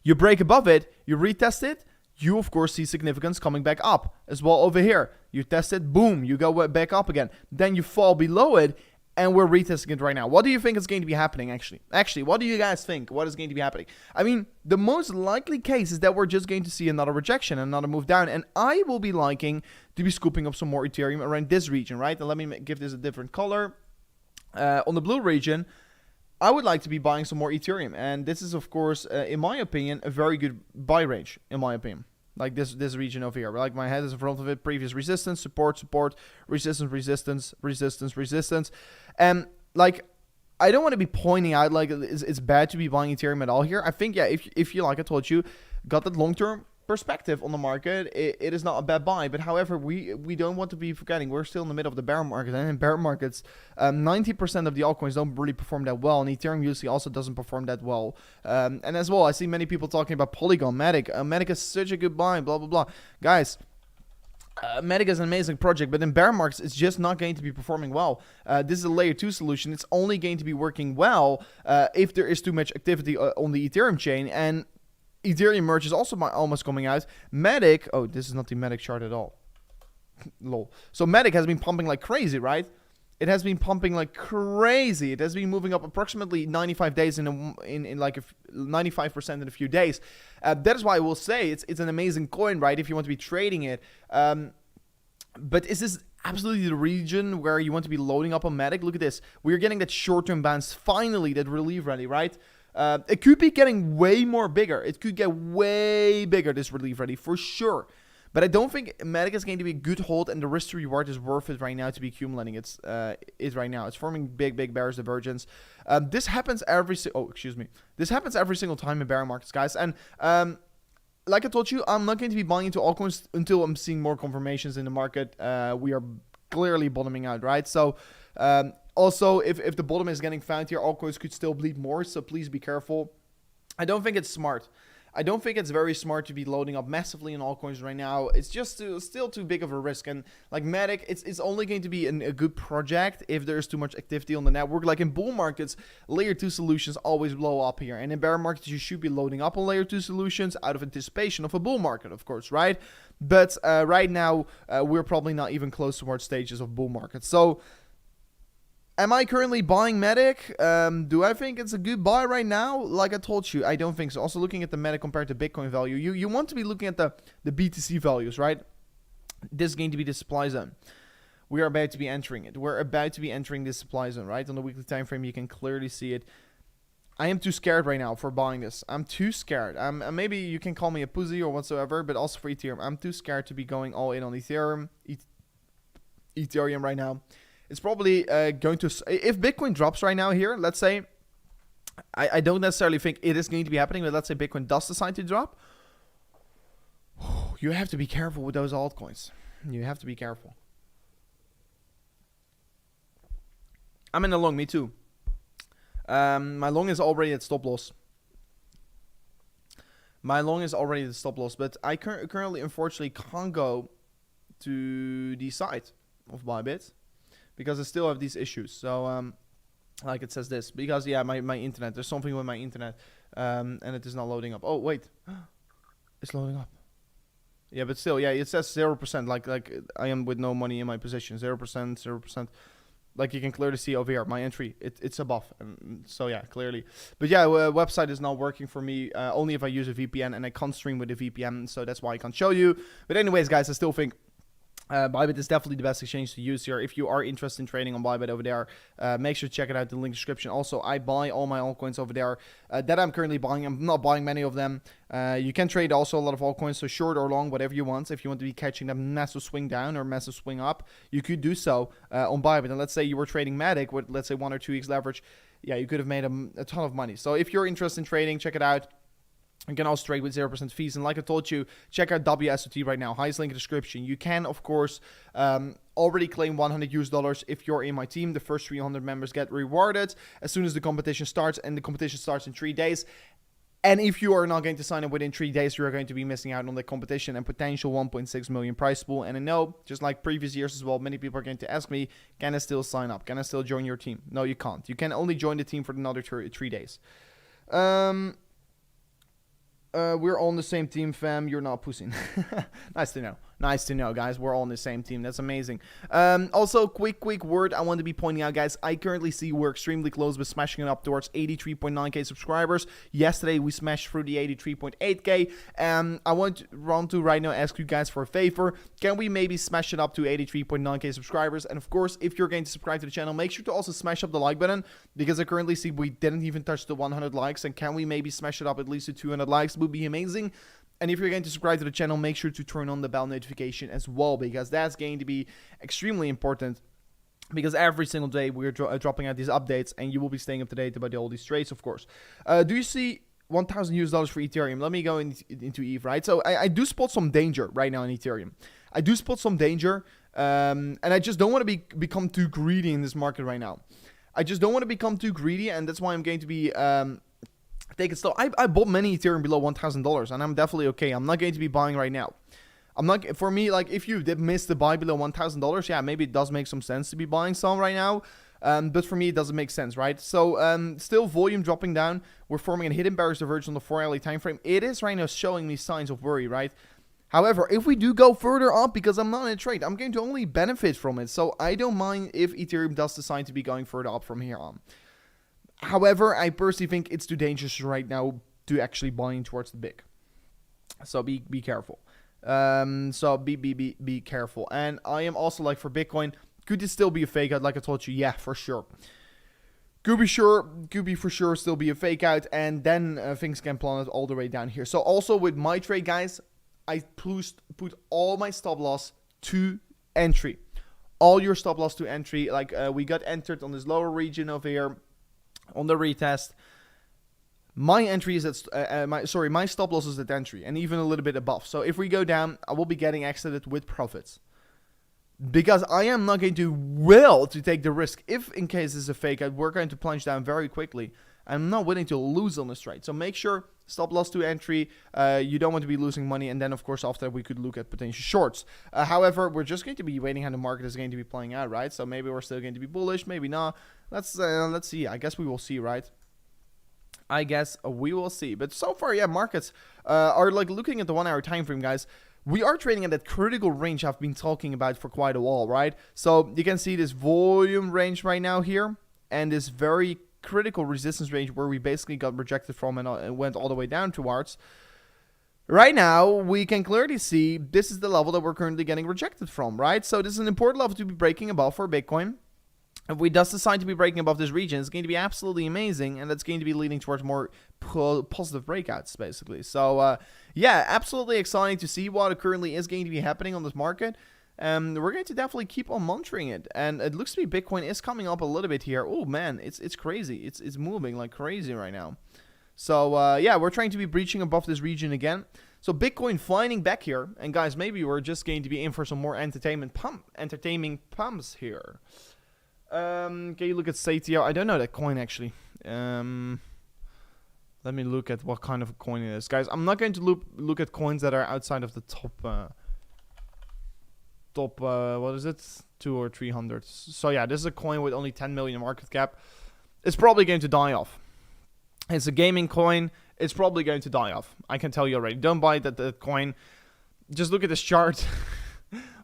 You break above it, you retest it, you of course see significance coming back up. As well over here, you test it, boom, you go back up again. Then you fall below it, and we're retesting it right now. What do you think is going to be happening, actually? Actually, what do you guys think? What is going to be happening? I mean, the most likely case is that we're just going to see another rejection, another move down, and I will be liking to be scooping up some more Ethereum around this region, right? And let me give this a different color. On the blue region, I would like to be buying some more Ethereum, and this is, of course, in my opinion, a very good buy range, in my opinion. Like this region over here. Like my head is in front of it, previous resistance, support, resistance, resistance, resistance, resistance. And like, I don't want to be pointing out like it's bad to be buying Ethereum at all here. I think, yeah, if you, like I told you, got that long-term perspective on the market, it is not a bad buy. But however, we don't want to be forgetting we're still in the middle of the bear market, and in bear markets 90% of the altcoins don't really perform that well, and Ethereum usually also doesn't perform that well. And as well, I see many people talking about Polygon, Matic. Matic is such a good buy, blah blah blah. Guys, Matic is an amazing project, but in bear markets, it's just not going to be performing well. This is a layer 2 solution. It's only going to be working well if there is too much activity on the Ethereum chain, and Ethereum merge is also almost coming out. Matic, oh, this is not the Matic chart at all. Lol. So Matic has been pumping like crazy, right? It has been pumping like crazy. It has been moving up approximately 95 days in like 95% in a few days. That is why I will say it's an amazing coin, right? If you want to be trading it. But is this absolutely the region where you want to be loading up on Matic? Look at this. We're getting that short-term bounce finally, that relief rally, right? It could be getting way more bigger. It could get way bigger, this relief rally, for sure. But I don't think Matic is going to be a good hold, and the risk to reward is worth it right now to be accumulating. It's right now. It's forming big bearish divergence. This happens This happens every single time in bear markets, guys. And like I told you, I'm not going to be buying into altcoins until I'm seeing more confirmations in the market. We are clearly bottoming out, right? So also, if the bottom is getting found here, altcoins could still bleed more. So please be careful. I don't think it's smart. I don't think it's very smart to be loading up massively in altcoins right now. It's just still too big of a risk. And like Matic, it's only going to be a good project if there's too much activity on the network. Like in bull markets, layer 2 solutions always blow up here. And in bear markets, you should be loading up on layer 2 solutions out of anticipation of a bull market, of course, right? But right now, we're probably not even close towards stages of bull markets. So am I currently buying Matic? Do I think it's a good buy right now? Like I told you, I don't think so. Also, looking at the Matic compared to Bitcoin value, you want to be looking at the BTC values, right? This is going to be the supply zone. We are about to be entering it. We're about to be entering this supply zone, right? On the weekly time frame, you can clearly see it. I am too scared right now for buying this. I'm too scared. Maybe you can call me a pussy or whatsoever, but also for Ethereum, I'm too scared to be going all in on Ethereum right now. It's probably going to... If Bitcoin drops right now here, let's say... I don't necessarily think it is going to be happening, but let's say Bitcoin does decide to drop. You have to be careful with those altcoins. You have to be careful. I'm in the long, me too. My long is already at stop loss. But I currently, unfortunately, can't go to the side of Bybit, because I still have these issues. So, like it says this, because yeah, my internet, there's something with my internet, and it is not loading up. Oh wait, it's loading up. Yeah, but still, yeah, it says 0%. Like I am with no money in my position. 0%. Like you can clearly see over here, my entry, it's above. So yeah, clearly. But yeah, website is not working for me. Only if I use a VPN, and I can't stream with a VPN, so that's why I can't show you. But anyways, guys, I still think Bybit is definitely the best exchange to use here. If you are interested in trading on Bybit over there, make sure to check it out in the link description. Also, I buy all my altcoins over there that I'm currently buying. I'm not buying many of them. You can trade also a lot of altcoins, so short or long, whatever you want. If you want to be catching that massive swing down or massive swing up, you could do so on Bybit. And let's say you were trading Matic with, let's say, 1 or 2 weeks leverage. Yeah, you could have made a ton of money. So if you're interested in trading, check it out. You can also trade with 0% fees. And like I told you, check out WSOT right now. Highest link in the description. You can, of course, already claim $100 if you're in my team. The first 300 members get rewarded as soon as the competition starts. And the competition starts in 3 days. And if you are not going to sign up within 3 days, you're going to be missing out on the competition and potential 1.6 million prize pool. And I know, just like previous years as well, many people are going to ask me, can I still sign up? Can I still join your team? No, you can't. You can only join the team for another 3 days. We're all on the same team, fam. You're not pushing. Nice to know. Nice to know, guys. We're all on the same team. That's amazing. Also, quick word I want to be pointing out, guys. I currently see we're extremely close with smashing it up towards 83.9k subscribers. Yesterday, we smashed through the 83.8k. I want to right now ask you guys for a favor. Can we maybe smash it up to 83.9k subscribers? And of course, if you're going to subscribe to the channel, make sure to also smash up the like button, because I currently see we didn't even touch the 100 likes. And can we maybe smash it up at least to 200 likes? Would be amazing. And if you're going to subscribe to the channel, make sure to turn on the bell notification as well, because that's going to be extremely important, because every single day we're dropping out these updates and you will be staying up to date about all these trades, of course. Do you see $1,000 for Ethereum? Let me go into ETH, right? So I do spot some danger right now in Ethereum. I do spot some danger, and I just don't want to become too greedy in this market right now. I just don't want to become too greedy, and that's why I'm going to be take it slow. I bought many Ethereum below $1,000, and I'm definitely okay. I'm not going to be buying right now. I'm not, for me, like, if you did miss the buy below $1,000, yeah, maybe it does make some sense to be buying some right now. But for me, it doesn't make sense, right? So, still volume dropping down. We're forming a hidden bearish divergence on the 4-hourly time frame. It is right now showing me signs of worry, right? However, if we do go further up, because I'm not in a trade, I'm going to only benefit from it. So I don't mind if Ethereum does decide to be going further up from here on. However, I personally think it's too dangerous right now to actually buy in towards the big. So be careful. So be careful. And I am also like, for Bitcoin, could it still be a fake out? Like I told you, yeah, for sure. Could be for sure still be a fake out, and then things can plummet all the way down here. So also with my trade, guys, I put all my stop loss to entry. All your stop loss to entry. Like we got entered on this lower region over here on the retest. My entry is at my stop loss is at entry and even a little bit above. So if we go down, I will be getting exited with profits, because I am not going to take the risk. If in case it's a fake out, we're going to plunge down very quickly. I'm not willing to lose on this trade. So make sure stop loss to entry. You don't want to be losing money. And then, of course, after we could look at potential shorts. However, we're just going to be waiting how the market is going to be playing out, right? So maybe we're still going to be bullish, maybe not. Let's see. I guess we will see, right? I guess we will see. But so far, yeah, markets are like looking at the 1 hour time frame, guys. We are trading at that critical range I've been talking about for quite a while, right? So you can see this volume range right now here, and this very critical resistance range where we basically got rejected from and went all the way down towards. Right now, we can clearly see this is the level that we're currently getting rejected from, right? So this is an important level to be breaking above for Bitcoin. If we does decide to be breaking above this region, it's going to be absolutely amazing, and that's going to be leading towards more positive breakouts, basically. So, yeah, absolutely exciting to see what currently is going to be happening on this market. We're going to definitely keep on monitoring it, and it looks to be Bitcoin is coming up a little bit here. Oh man, it's crazy. It's moving like crazy right now. So, yeah, we're trying to be breaching above this region again. So Bitcoin finding back here, and guys, maybe we're just going to be in for some more entertaining pumps here. Can you look at Satio? I don't know that coin actually. Let me look at what kind of a coin it is, guys. I'm not going to look at coins that are outside of the top. What is it? 200 or 300. So yeah, this is a coin with only 10 million market cap. It's probably going to die off. It's a gaming coin. It's probably going to die off. I can tell you already. Don't buy that coin. Just look at this chart.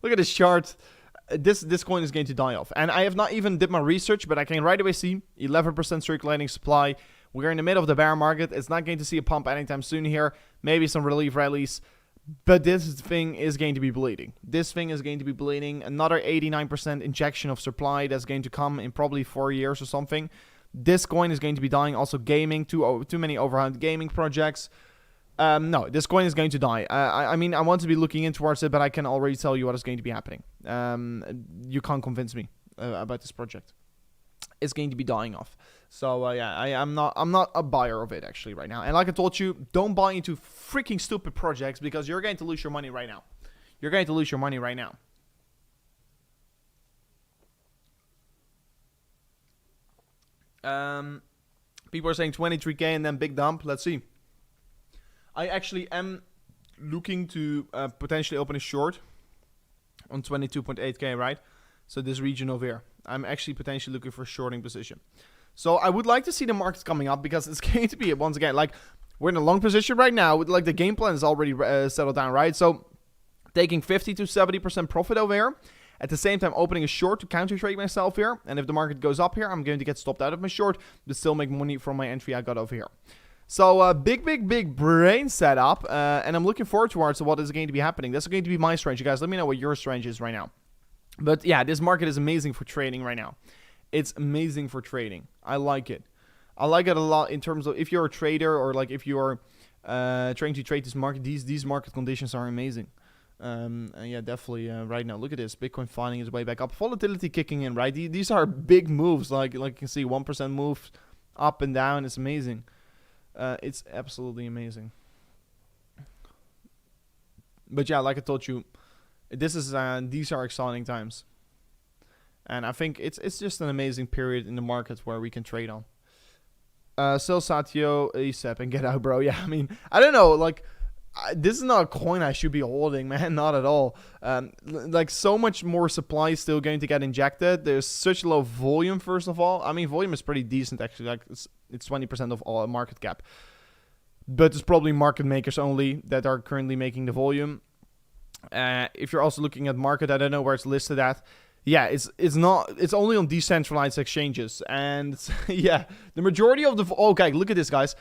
Look at this chart. This coin is going to die off. And I have not even did my research, but I can right away see 11% circulating supply. We're in the middle of the bear market. It's not going to see a pump anytime soon here. Maybe some relief rallies. But this thing is going to be bleeding. This thing is going to be bleeding. Another 89% injection of supply that's going to come in probably 4 years or something. This coin is going to be dying. Also gaming, too many overhyped gaming projects. No, this coin is going to die. I mean, I want to be looking in towards it, but I can already tell you what is going to be happening. You can't convince me about this project. It's going to be dying off. So yeah, I'm not a buyer of it actually right now. And like I told you, don't buy into freaking stupid projects because you're going to lose your money right now. You're going to lose your money right now. People are saying 23k and then big dump. Let's see. I actually am looking to potentially open a short on 22.8k, right? So this region over here. I'm actually potentially looking for a shorting position. So I would like to see the markets coming up because it's going to be, once again, like we're in a long position right now. With, like the game plan is already settled down, right? So taking 50 to 70% profit over here. At the same time, opening a short to counter trade myself here. And if the market goes up here, I'm going to get stopped out of my short, but still make money from my entry I got over here. So big brain setup. And I'm looking forward towards what is going to be happening. That's going to be my strange. You guys, let me know what your strange is right now. But yeah, this market is amazing for trading right now. It's amazing for trading. I like it. I like it a lot in terms of if you're a trader or like if you're trying to trade this market. These market conditions are amazing. Yeah, definitely right now. Look at this. Bitcoin finding its way back up. Volatility kicking in, right? These are big moves. Like you can see 1% move up and down. It's amazing. It's absolutely amazing. But yeah, like I told you, these are exciting times. And I think it's just an amazing period in the market where we can trade on. Sell Satio ASAP and get out, bro. Yeah, I mean, I don't know. Like, this is not a coin I should be holding, man. Not at all. Like, so much more supply is still going to get injected. There's such low volume, first of all. I mean, volume is pretty decent, actually. Like, it's 20% of all market cap. But it's probably market makers only that are currently making the volume. If you're also looking at market, I don't know where it's listed at. Yeah, it's only on decentralized exchanges. And yeah, the majority of the... Okay, look at this, guys.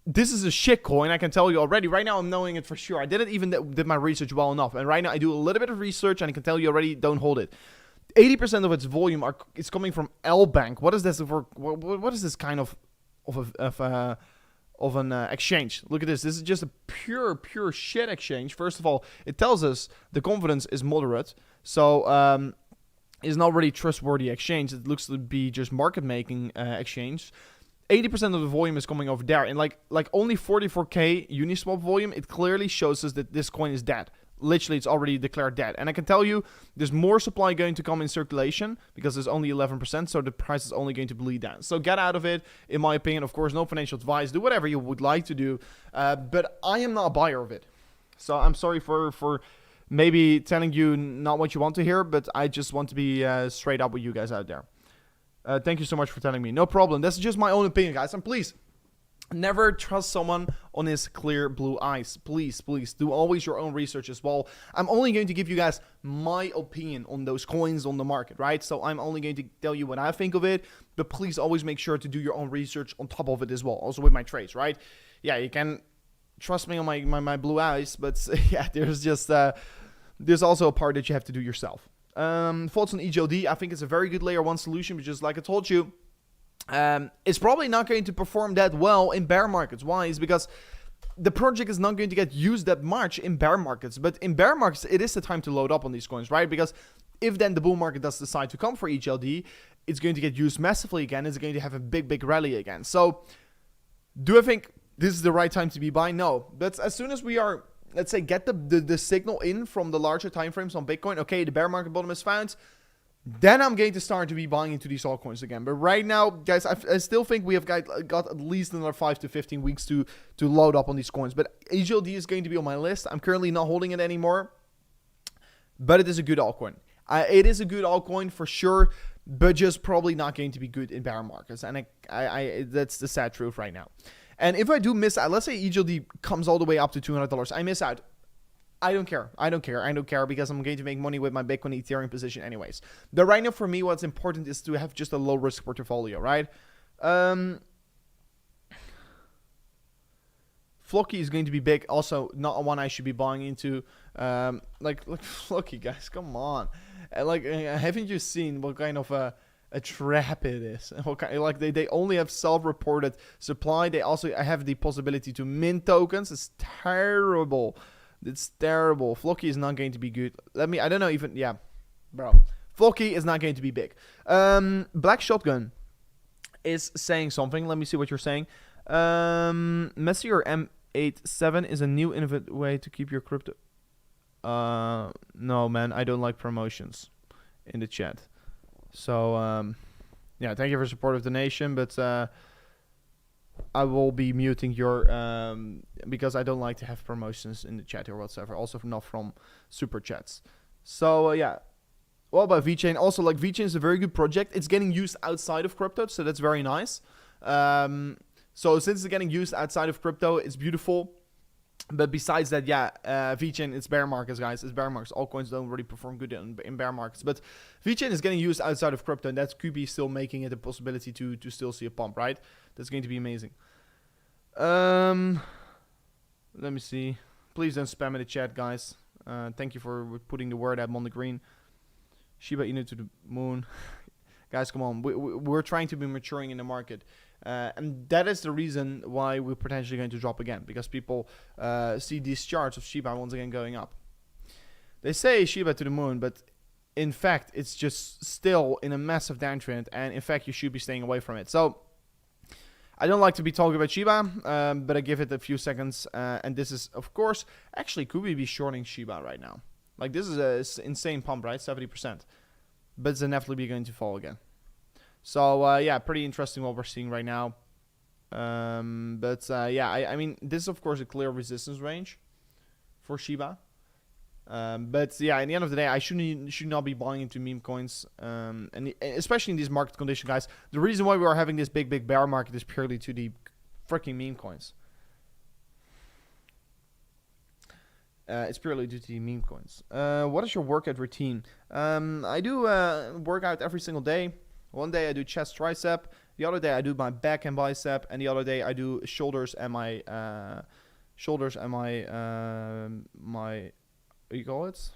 This is a shit coin, I can tell you already. Right now, I'm knowing it for sure. I didn't even did my research well enough. And right now, I do a little bit of research, and I can tell you already, don't hold it. 80% of its volume is coming from L-Bank. What is this for? What is this kind of an exchange? Look at this. This is just a pure shit exchange. First of all, it tells us the confidence is moderate. So, it's not really trustworthy exchange. It looks to be just market making exchange. 80% of the volume is coming over there, and like only 44k Uniswap volume. It clearly shows us that this coin is dead. Literally, it's already declared dead. And I can tell you, there's more supply going to come in circulation because there's only 11%, so the price is only going to bleed down. So get out of it, in my opinion. Of course, no financial advice. Do whatever you would like to do, but I am not a buyer of it. So I'm sorry for maybe telling you not what you want to hear, but I just want to be straight up with you guys out there. Thank you so much for telling me. No problem. That's just my own opinion, guys. And please, never trust someone on his clear blue eyes. Please do always your own research as well. I'm only going to give you guys my opinion on those coins on the market, right? So I'm only going to tell you what I think of it, but please always make sure to do your own research on top of it as well. Also with my trades, right? Yeah, you can trust me on my blue eyes, but yeah, there's just there's also a part that you have to do yourself. Thoughts on EGLD? I think it's a very good layer 1 solution, but just like I told you, it's probably not going to perform that well in bear markets. Why? Is because the project is not going to get used that much in bear markets. But in bear markets, it is the time to load up on these coins, right? Because if then the bull market does decide to come for EGLD, it's going to get used massively again. It's going to have a big rally again. So do I think this is the right time to be buying? No. But as soon as we are, let's say, get the signal in from the larger time frames on Bitcoin, okay, the bear market bottom is found, then I'm going to start to be buying into these altcoins again. But right now, guys, I still think we have got at least another 5 to 15 weeks to load up on these coins. But EGLD is going to be on my list. I'm currently not holding it anymore, but it is a good altcoin. It is a good altcoin for sure, but just probably not going to be good in bear markets. And I that's the sad truth right now. And if I do miss out, let's say EGLD comes all the way up to $200, I miss out. I don't care because I'm going to make money with my Bitcoin Ethereum position anyways. But right now for me, what's important is to have just a low risk portfolio, right? Floki is going to be big. Also, not one I should be buying into. Like Floki, guys, come on. Haven't you seen what kind of a trap it is? What kind, like they only have self-reported supply. They also have the possibility to mint tokens. It's terrible. It's terrible. Floki is not going to be good. I don't know even. Yeah, bro. Floki is not going to be big. Black Shotgun is saying something. Let me see what you're saying. Messi or M87 is a new innovative way to keep your crypto. No, man, I don't like promotions in the chat. So, yeah, thank you for support of the nation, but I will be muting your because I don't like to have promotions in the chat or whatsoever. Also, not from super chats. So, yeah. What about VeChain? Also, like, VeChain is a very good project. It's getting used outside of crypto, so that's very nice. So since it's getting used outside of crypto, it's beautiful. But besides that, yeah, VeChain, it's bear markets, guys. It's bear markets. Altcoins don't really perform good in bear markets. But VeChain is getting used outside of crypto, and that's QB still making it a possibility to still see a pump, right? That's going to be amazing. Let me see. Please don't spam in the chat, guys. Thank you for putting the word out on the green. Shiba Inu to the moon. Guys, come on. We're trying to be maturing in the market. And that is the reason why we're potentially going to drop again. Because people see these charts of Shiba once again going up. They say Shiba to the moon, but in fact, it's just still in a massive downtrend. And in fact, you should be staying away from it. So, I don't like to be talking about Shiba, but I give it a few seconds. And this is, of course, actually, could we be shorting Shiba right now? Like, this is an insane pump, right? 70%. But it's inevitably going to fall again. So, yeah, pretty interesting what we're seeing right now. Yeah, I mean, this is, of course, a clear resistance range for Shiba. But, yeah, in the end of the day, I should not be buying into meme coins. And especially in these market conditions, guys. The reason why we are having this big bear market is purely to the freaking meme coins. It's purely due to the meme coins. What is your workout routine? I do workout every single day. One day I do chest, tricep. The other day I do my back and bicep, and the other day I do shoulders and my what do you call it?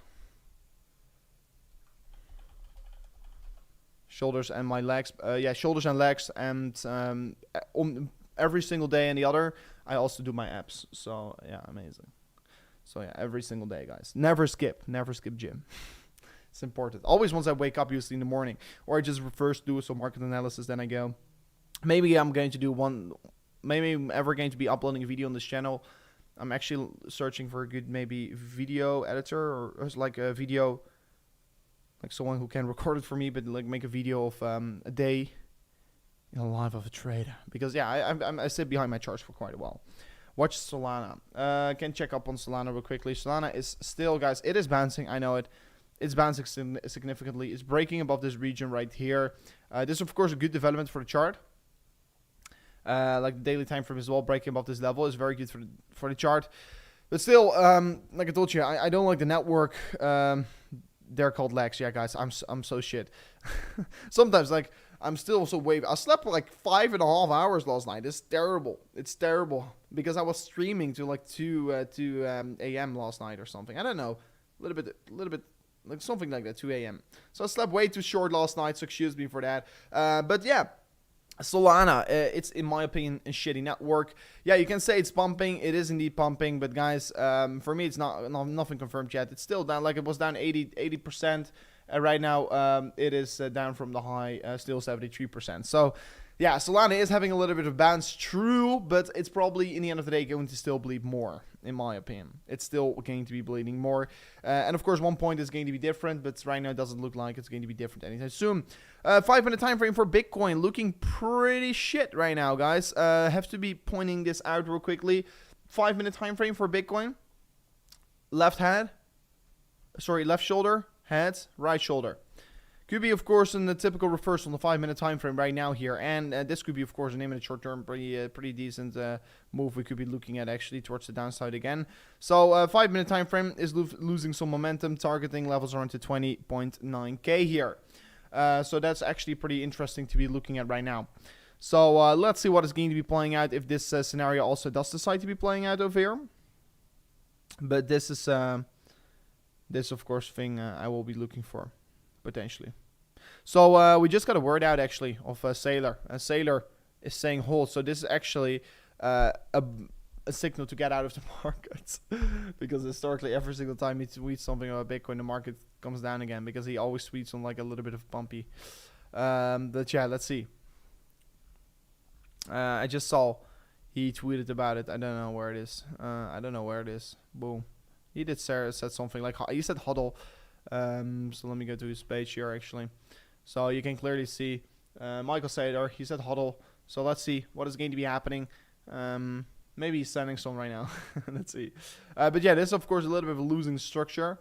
Shoulders and my legs. Yeah, shoulders and legs, and on every single day, and the other I also do my abs. So yeah, amazing. So yeah, every single day, guys. Never skip gym. It's important. Always once I wake up, usually in the morning, or I just first do some market analysis, then I go. Maybe I'm going to do one. Maybe I'm ever going to be uploading a video on this channel. I'm actually searching for a good maybe video editor or like a video, like someone who can record it for me, but like make a video of a day in the life of a trader. Because yeah, I sit behind my charts for quite a while. Watch Solana. Can check up on Solana real quickly. Solana is still, guys, it is bouncing. I know it. It's bouncing significantly. It's breaking above this region right here. This is, of course, a good development for the chart. Like the daily time frame as well, breaking above this level is very good for the chart. But still, like I told you, I don't like the network. They're called lags. Yeah, guys, I'm so shit. Sometimes, like, I'm still so wavy. I slept for like 5.5 hours last night. It's terrible. It's terrible because I was streaming to like 2 a.m. last night or something. I don't know, a little bit. Like something like that, 2 a.m. So I slept way too short last night, so excuse me for that. But yeah, Solana, it's in my opinion a shitty network. Yeah, you can say it's pumping. It is indeed pumping, but guys, for me it's nothing confirmed yet. It's still down, like it was down 80%. Right now, it is down from the high, still 73%. So yeah, Solana is having a little bit of bounce, true, but it's probably in the end of the day going to still bleed more, in my opinion. It's still going to be bleeding more. And of course, one point is going to be different, but right now it doesn't look like it's going to be different anytime soon. 5-minute time frame for Bitcoin, looking pretty shit right now, guys. Have to be pointing this out real quickly. 5-minute time frame for Bitcoin. Left shoulder, head, right shoulder. Could be, of course, in the typical reversal on the 5-minute time frame right now here, and this could be, of course, an imminent short term, pretty decent move we could be looking at actually towards the downside again. So 5-minute time frame is losing some momentum, targeting levels around to 20.9k here. So that's actually pretty interesting to be looking at right now. So let's see what is going to be playing out if this scenario also does decide to be playing out over here. But this is this of course thing I will be looking for potentially. So we just got a word out actually of a sailor. A sailor is saying hold. So this is actually a signal to get out of the market because historically every single time he tweets something about Bitcoin, the market comes down again because he always tweets on like a little bit of bumpy. But yeah, let's see. I just saw he tweeted about it. I don't know where it is. I don't know where it is. Boom. He did said something like he said hodl. So let me go to his page here actually. So you can clearly see Michael Sader. He said hodl. So let's see what is going to be happening. Maybe he's sending some right now. Let's see. But yeah, this is of course a little bit of a losing structure.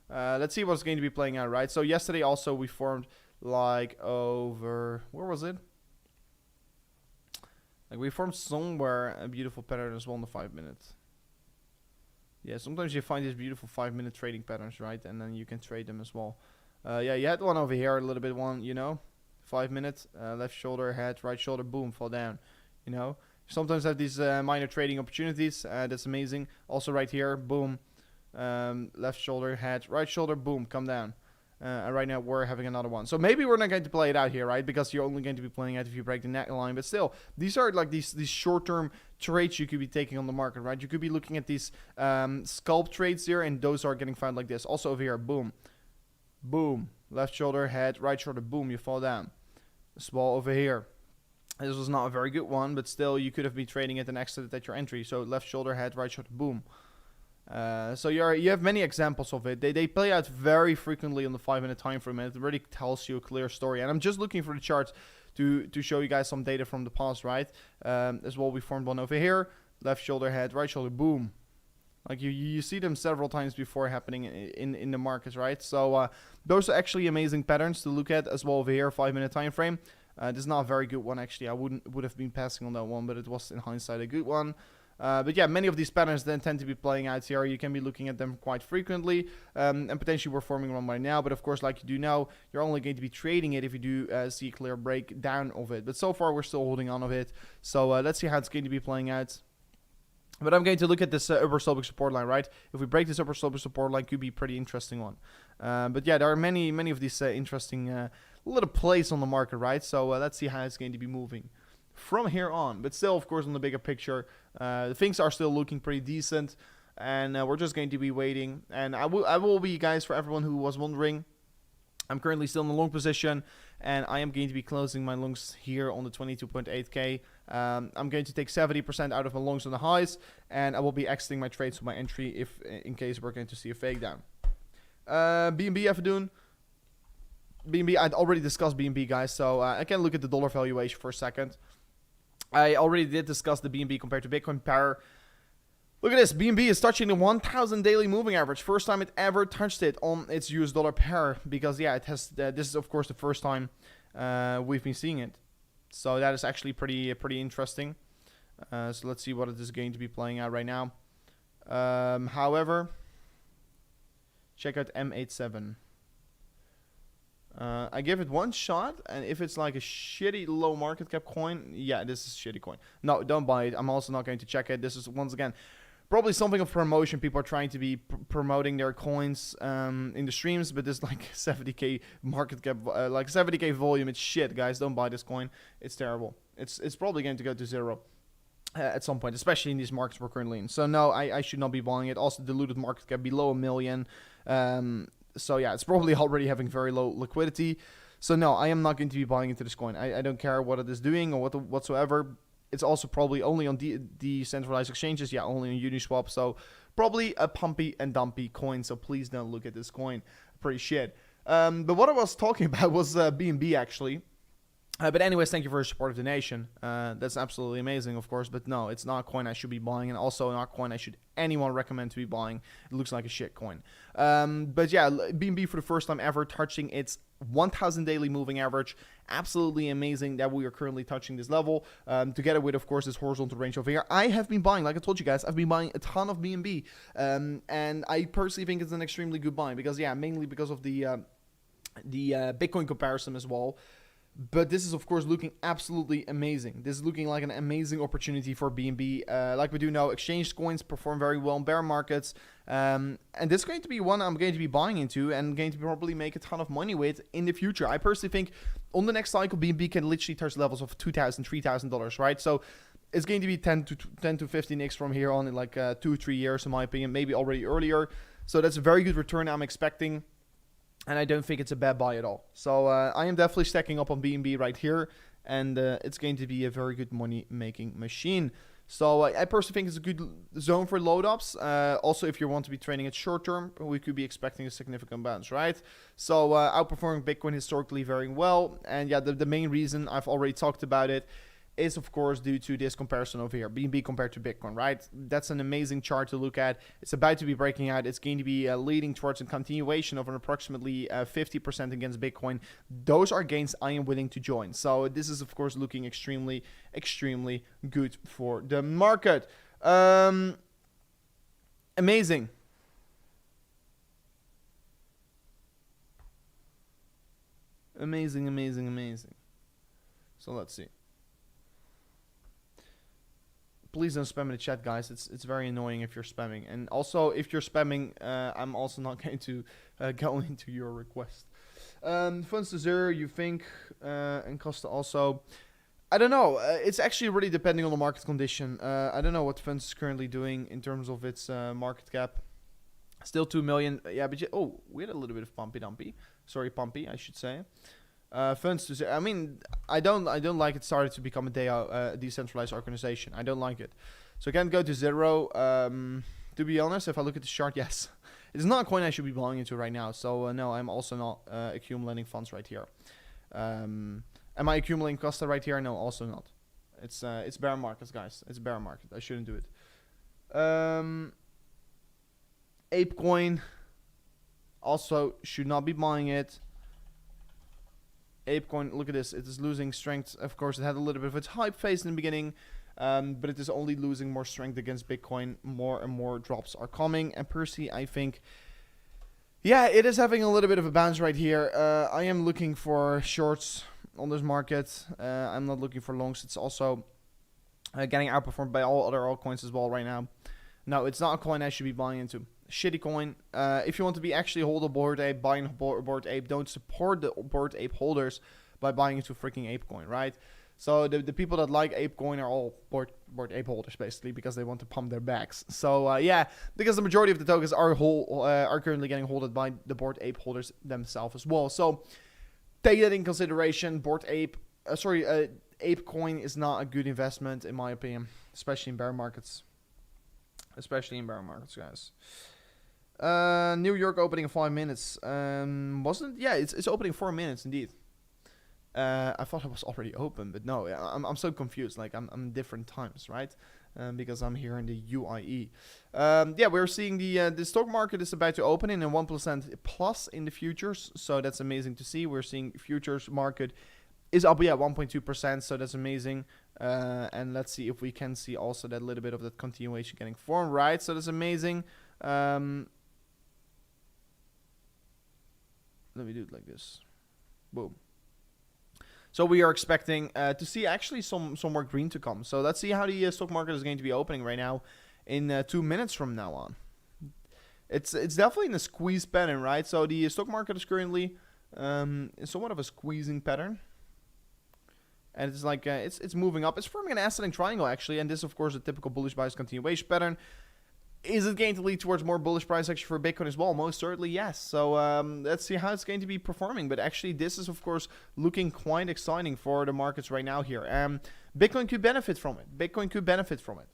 Let's see what's going to be playing out, right? So yesterday also we formed like over, where was it? Like we formed somewhere a beautiful pattern as well in the 5 minutes. Yeah, sometimes you find these beautiful 5-minute trading patterns, right? And then you can trade them as well. Yeah, you had one over here, a little bit one, you know, 5 minutes, left shoulder, head, right shoulder, boom, fall down, you know. Sometimes have these minor trading opportunities. That's amazing. Also right here, boom, left shoulder, head, right shoulder, boom, come down. And right now we're having another one. So maybe we're not going to play it out here, right? Because you're only going to be playing out if you break the neckline. But still, these are like these short-term trades you could be taking on the market, right? You could be looking at these scalp trades here, and those are getting found like this. Also over here, boom, boom, left shoulder, head, right shoulder, boom, you fall down. Small over here. This was not a very good one, but still you could have been trading it and exited at your entry. So left shoulder, head, right shoulder, boom. So you have many examples of it. They play out very frequently on the 5-minute time frame, and it really tells you a clear story. And I'm just looking for the charts to show you guys some data from the past, right? As well, we formed one over here, left shoulder, head, right shoulder, boom. Like you see them several times before happening in the markets, right? So those are actually amazing patterns to look at as well over here, 5-minute time frame. This is not a very good one actually. I would have been passing on that one, but it was in hindsight a good one. But yeah, many of these patterns then tend to be playing out here. You can be looking at them quite frequently, and potentially we're forming one right now. But of course, like you do know, you're only going to be trading it if you do see a clear breakdown of it. But so far, we're still holding on of it. So let's see how it's going to be playing out. But I'm going to look at this upper slope support line, right? If we break this upper slope support line, could be a pretty interesting one. But yeah, there are many of these interesting little plays on the market, right? So let's see how it's going to be moving from here on. But still, of course, on the bigger picture, things are still looking pretty decent, and we're just going to be waiting. And I will be, guys, for everyone who was wondering, I'm currently still in the long position, and I am going to be closing my longs here on the 22.8k. I'm going to take 70% out of my longs on the highs, and I will be exiting my trades with my entry if in case we're going to see a fake down. BNB Afternoon. BNB, I'd already discussed BNB, guys, so I can look at the dollar valuation for a second. I already did discuss the BNB compared to Bitcoin pair. Look at this. BNB is touching the 1,000 daily moving average. First time it ever touched it on its US dollar pair. Because, yeah, it has. This is, of course, the first time we've been seeing it. So that is actually pretty interesting. So let's see what it is going to be playing out right now. However, check out M87. I give it one shot, and if it's like a shitty low market cap coin, yeah, this is a shitty coin. No, don't buy it. I'm also not going to check it. This is, once again, probably something of promotion. People are trying to be promoting their coins in the streams, but this like 70k market cap, like 70k volume. It's shit, guys. Don't buy this coin. It's terrible. It's probably going to go to zero at some point, especially in these markets we're currently in. So no, I should not be buying it. Also, diluted market cap below 1 million. So yeah, it's probably already having very low liquidity. So no, I am not going to be buying into this coin. I don't care what it is doing or whatsoever. It's also probably only on decentralized exchanges. Yeah, only on Uniswap. So probably a pumpy and dumpy coin. So please don't look at this coin. Pretty shit. But what I was talking about was BNB actually. But anyways, thank you for your support of the nation. That's absolutely amazing, of course. But no, it's not a coin I should be buying, and also not a coin I should anyone recommend to be buying. It looks like a shit coin. But yeah, BNB for the first time ever touching its 1,000 daily moving average. Absolutely amazing that we are currently touching this level. Together with, of course, this horizontal range over here. I have been buying, like I told you guys, I've been buying a ton of BNB. And I personally think it's an extremely good buy because, yeah, mainly because of the Bitcoin comparison as well. But this is, of course, looking absolutely amazing. This is looking like an amazing opportunity for BNB. Like we do know, exchange coins perform very well in bear markets. And this is going to be one I'm going to be buying into and going to probably make a ton of money with in the future. I personally think on the next cycle, BNB can literally touch levels of $2,000, $3,000, right? So it's going to be 10 to 15x from here on in like 2-3 years, in my opinion, maybe already earlier. So that's a very good return I'm expecting. And I don't think it's a bad buy at all. So I am definitely stacking up on BNB right here. And it's going to be a very good money-making machine. So I personally think it's a good zone for load-ups. Also, if you want to be trading it short-term, we could be expecting a significant bounce, right? So outperforming Bitcoin historically very well. And yeah, the main reason, I've already talked about it, is of course due to this comparison over here, BNB compared to Bitcoin, right? That's an amazing chart to look at. It's about to be breaking out. It's going to be leading towards a continuation of an approximately 50% against Bitcoin. Those are gains I am willing to join. So this is of course looking extremely, extremely good for the market. Amazing. Amazing, amazing, amazing. So let's see. Please don't spam in the chat, guys. It's very annoying if you're spamming. And also, if you're spamming, I'm also not going to go into your request. Funds to zero, you think, and Costa also. I don't know. It's actually really depending on the market condition. I don't know what funds is currently doing in terms of its market cap. Still 2 million. Yeah, but oh, we had a little bit of pumpy. Sorry, pumpy, I should say. Funds to zero. I mean, I don't like it started to become a DAO, decentralized organization. I don't like it. So I can't go to zero. To be honest, if I look at the chart, yes. It's not a coin I should be belonging to right now. So no, I'm also not accumulating funds right here. Am I accumulating Costa right here? No, also not. It's bear markets, guys. It's bear market. I shouldn't do it. ApeCoin also should not be buying it. ApeCoin, look at this. It is losing strength. Of course, it had a little bit of its hype phase in the beginning, but it is only losing more strength against Bitcoin. More and more drops are coming. And Percy, I think, yeah, it is having a little bit of a bounce right here. I am looking for shorts on this market. I'm not looking for longs. It's also getting outperformed by all other altcoins as well right now. No, it's not a coin I should be buying into. Shitty coin. If you want to be actually hold a Bored Ape, buy a Bored Ape. Don't support the Bored Ape holders by buying into freaking ApeCoin, right? So the people that like ApeCoin are all Bored Ape holders basically because they want to pump their backs. So yeah, because the majority of the tokens are currently getting holded by the Bored Ape holders themselves as well. So take that in consideration. ApeCoin is not a good investment in my opinion, especially in bear markets. Guys. New York opening in 5 minutes. Wasn't? Yeah, it's opening 4 minutes indeed. I thought it was already open, but no. I'm so confused. Like I'm different times, right? Because I'm here in the UIE. Yeah, we're seeing the stock market is about to open in a 1% plus in the futures, so that's amazing to see. We're seeing futures market is up, yeah, 1.2%, so that's amazing. And let's see if we can see also that little bit of that continuation getting formed, right? So that's amazing. Let me do it like this. Boom. So we are expecting to see actually some more green to come. So let's see how the stock market is going to be opening right now in 2 minutes from now on. It's definitely in a squeeze pattern, right? So the stock market is currently in somewhat of a squeezing pattern. And it's like, it's moving up. It's forming an ascending triangle, actually. And this, of course, a typical bullish bias continuation pattern. Is it going to lead towards more bullish price action for Bitcoin as well? Most certainly, yes. So let's see how it's going to be performing. But actually, this is, of course, looking quite exciting for the markets right now here. Bitcoin could benefit from it. Bitcoin could benefit from it.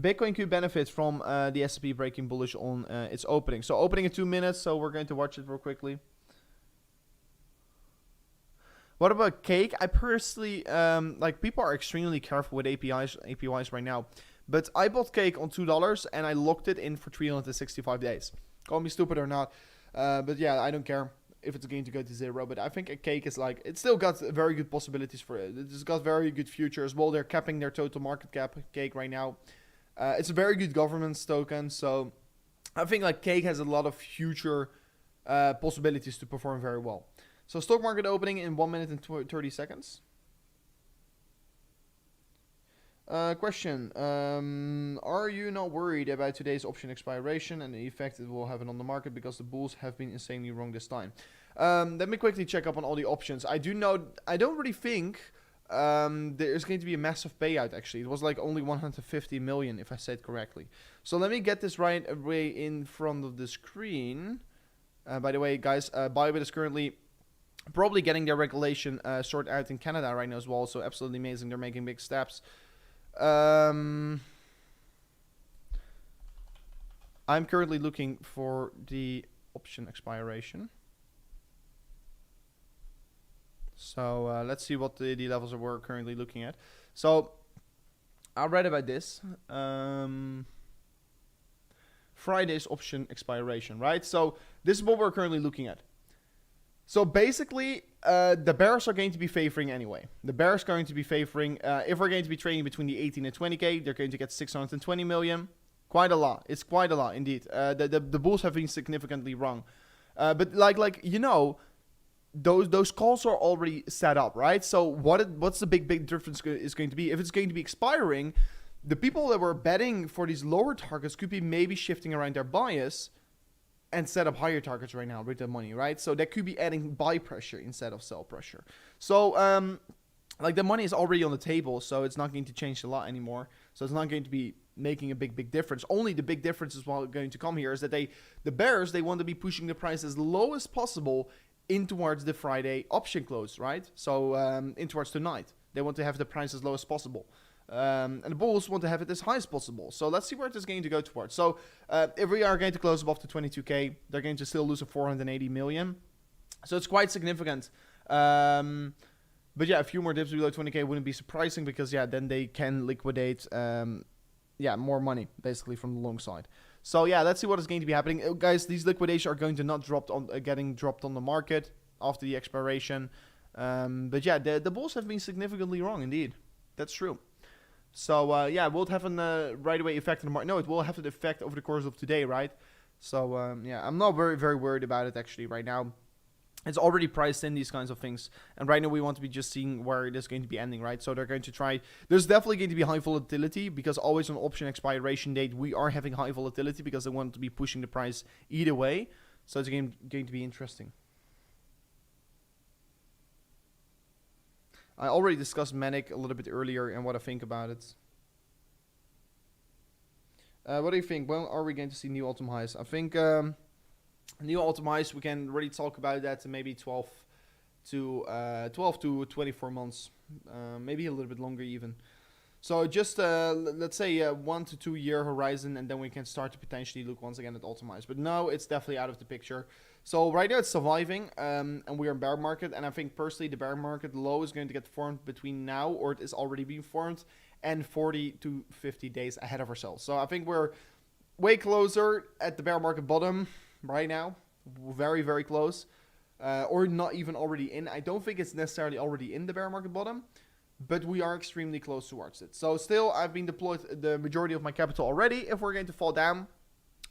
Bitcoin could benefit from the S&P breaking bullish on its opening. So opening in 2 minutes, so we're going to watch it real quickly. What about Cake? I personally, like people are extremely careful with APYs right now. But I bought Cake on $2 and I locked it in for 365 days. Call me stupid or not. But yeah, I don't care if it's going to go to zero. But I think a Cake is like, it's still got very good possibilities for it. It's got very good future as well. They're capping their total market cap, Cake, right now. It's a very good governance token, so I think like Cake has a lot of future possibilities to perform very well. So stock market opening in 1 minute and 30 seconds. Question. Are you not worried about today's option expiration and the effect it will have on the market because the bulls have been insanely wrong this time? Let me quickly check up on all the options. I don't really think there's going to be a massive payout, actually. It was like only 150 million, if I said correctly. So let me get this right away in front of the screen. By the way, guys, Bybit is currently probably getting their regulation sorted out in Canada right now as well. So absolutely amazing. They're making big steps. I'm currently looking for the option expiration. So let's see what the levels that we're currently looking at. So I read about this. Friday's option expiration, right? So this is what we're currently looking at. So basically, the bears are going to be favoring anyway. The bears are going to be favoring, if we're going to be trading between the 18 and 20K, they're going to get 620 million. Quite a lot. It's quite a lot indeed. The bulls have been significantly wrong. But like you know, those calls are already set up, right? So what's the big difference is going to be? If it's going to be expiring, the people that were betting for these lower targets could be maybe shifting around their bias and set up higher targets right now with the money, right? So that could be adding buy pressure instead of sell pressure. So like the money is already on the table, so it's not going to change a lot anymore. So it's not going to be making a big difference. Only the big difference is what's going to come here is that the bears, they want to be pushing the price as low as possible in towards the Friday option close, right? So in towards tonight. They want to have the price as low as possible. And the bulls want to have it as high as possible. So let's see where it is going to go towards. So if we are going to close above the 22K, they're going to still lose a 480 million. So it's quite significant. But yeah, a few more dips below 20K wouldn't be surprising because, yeah, then they can liquidate, more money, basically, from the long side. So yeah, let's see what is going to be happening. Guys, these liquidations are going to not getting dropped on the market after the expiration. But yeah, the bulls have been significantly wrong, indeed. That's true. So yeah, will it have a right away effect on the market? No, it will have an effect over the course of today, right? So yeah, I'm not very worried about it actually right now. It's already priced in, these kinds of things. And right now we want to be just seeing where it is going to be ending, right? So they're going to try... There's definitely going to be high volatility because always on option expiration date, we are having high volatility because they want to be pushing the price either way. So it's going to be interesting. I already discussed Manic a little bit earlier and what I think about it. What do you think? When are we going to see new all-time highs? I think... new all-time highs, we can really talk about that in maybe 12 to 24 months, maybe a little bit longer even. So just let's say a 1 to 2 year horizon, and then we can start to potentially look once again at all-time highs. But no, it's definitely out of the picture. So right now it's surviving, and we are in bear market. And I think personally the bear market low is going to get formed between now, or it is already being formed, and 40 to 50 days ahead of ourselves. So I think we're way closer at the bear market bottom right now, very close, or not even already in. I don't think it's necessarily already in the bear market bottom, but we are extremely close towards it. So still, I've been deployed the majority of my capital already. If we're going to fall down,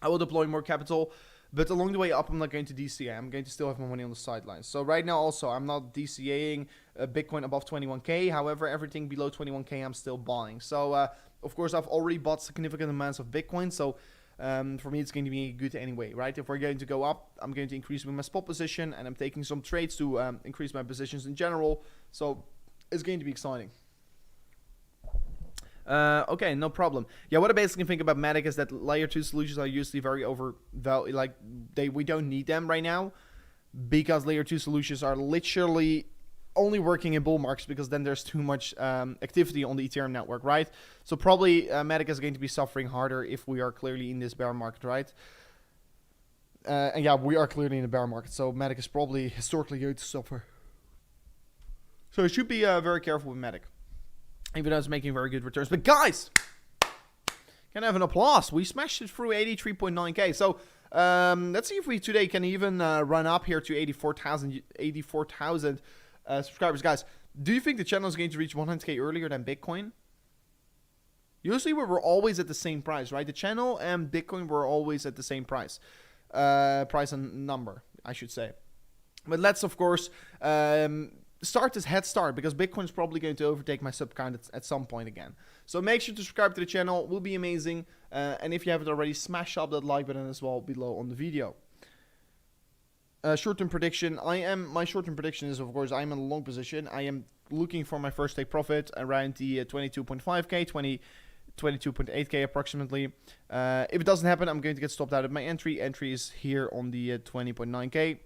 I will deploy more capital, but along the way up, I'm not going to DCA. I'm going to still have my money on the sidelines. So right now also, I'm not DCAing Bitcoin above 21K. However, everything below 21K, I'm still buying. So of course, I've already bought significant amounts of Bitcoin. So for me, it's going to be good anyway, right? If we're going to go up, I'm going to increase my spot position, and I'm taking some trades to increase my positions in general. So it's going to be exciting. Okay, no problem. Yeah, what I basically think about Matic is that layer 2 solutions are usually very overvalued. Like, we don't need them right now because layer 2 solutions are literally only working in bull markets because then there's too much activity on the Ethereum network, right? So probably Matic is going to be suffering harder if we are clearly in this bear market, right? And yeah, we are clearly in the bear market, so Matic is probably historically going to suffer. So you should be very careful with Matic, even though it's making very good returns. But guys, can I have an applause? We smashed it through 83.9K. So let's see if we today can even run up here to 84,000 subscribers. Guys, do you think the channel is going to reach 100K earlier than Bitcoin? Usually we were always at the same price, right? The channel and Bitcoin were always at the same price. Price and number, I should say. But let's, of course, start this head start, because Bitcoin is probably going to overtake my sub count at some point again. So make sure to subscribe to the channel. It will be amazing. And if you haven't already, smash up that like button as well below on the video. Short-term prediction. My short-term prediction is, of course, I'm in a long position. I am looking for my first take profit around the 22.5k, 22.8k approximately. If it doesn't happen, I'm going to get stopped out of my entry. Entry is here on the 20.9k.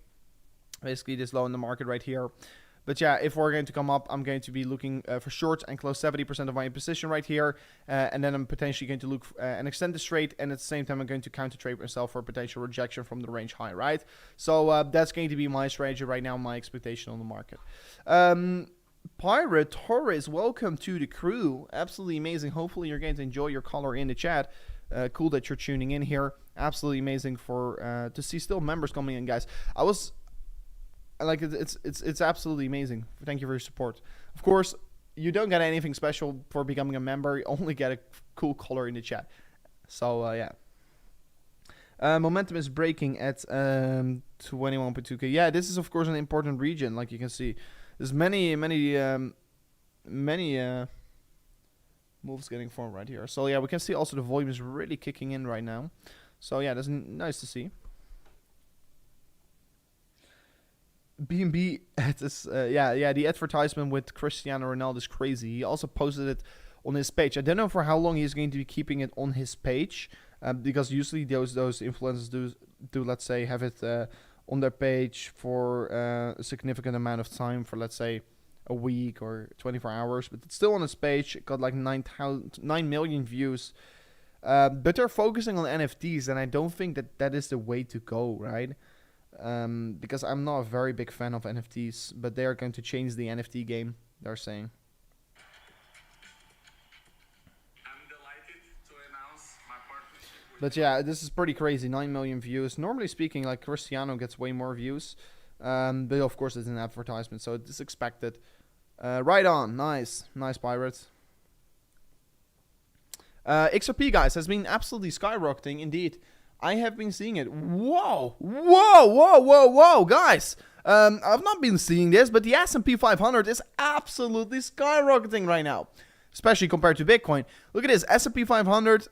Basically this low in the market right here. But yeah, if we're going to come up, I'm going to be looking for shorts and close 70% of my position right here. And then I'm potentially going to look and extend this trade. And at the same time, I'm going to counter trade myself for potential rejection from the range high, right? So that's going to be my strategy right now, my expectation on the market. Pirate Torres, welcome to the crew. Absolutely amazing. Hopefully you're going to enjoy your color in the chat. Cool that you're tuning in here. Absolutely amazing for to see still members coming in, guys. It's absolutely amazing. Thank you for your support. Of course, you don't get anything special for becoming a member. You only get a cool color in the chat. So yeah. Momentum is breaking at 21.2k. Yeah, this is of course an important region, like you can see. There's many moves getting formed right here. So yeah, we can see also the volume is really kicking in right now. So yeah, that's nice to see. BNB, the advertisement with Cristiano Ronaldo is crazy. He also posted it on his page. I don't know for how long he's going to be keeping it on his page, because usually those influencers do let's say have it on their page for a significant amount of time, for let's say a week or 24 hours. But it's still on his page. It got like 9 million views. But they're focusing on NFTs, and I don't think that is the way to go, right? Because I'm not a very big fan of NFTs, but they are going to change the NFT game, they're saying. I'm delighted to announce my partnership with... But yeah, this is pretty crazy, 9 million views. Normally speaking, like Cristiano gets way more views. But of course it's an advertisement, so it's expected. Right on, nice Pirates. XRP, guys, has been absolutely skyrocketing indeed. I have been seeing it. Whoa, guys. I've not been seeing this, but the S&P 500 is absolutely skyrocketing right now, especially compared to Bitcoin. Look at this, S&P 500,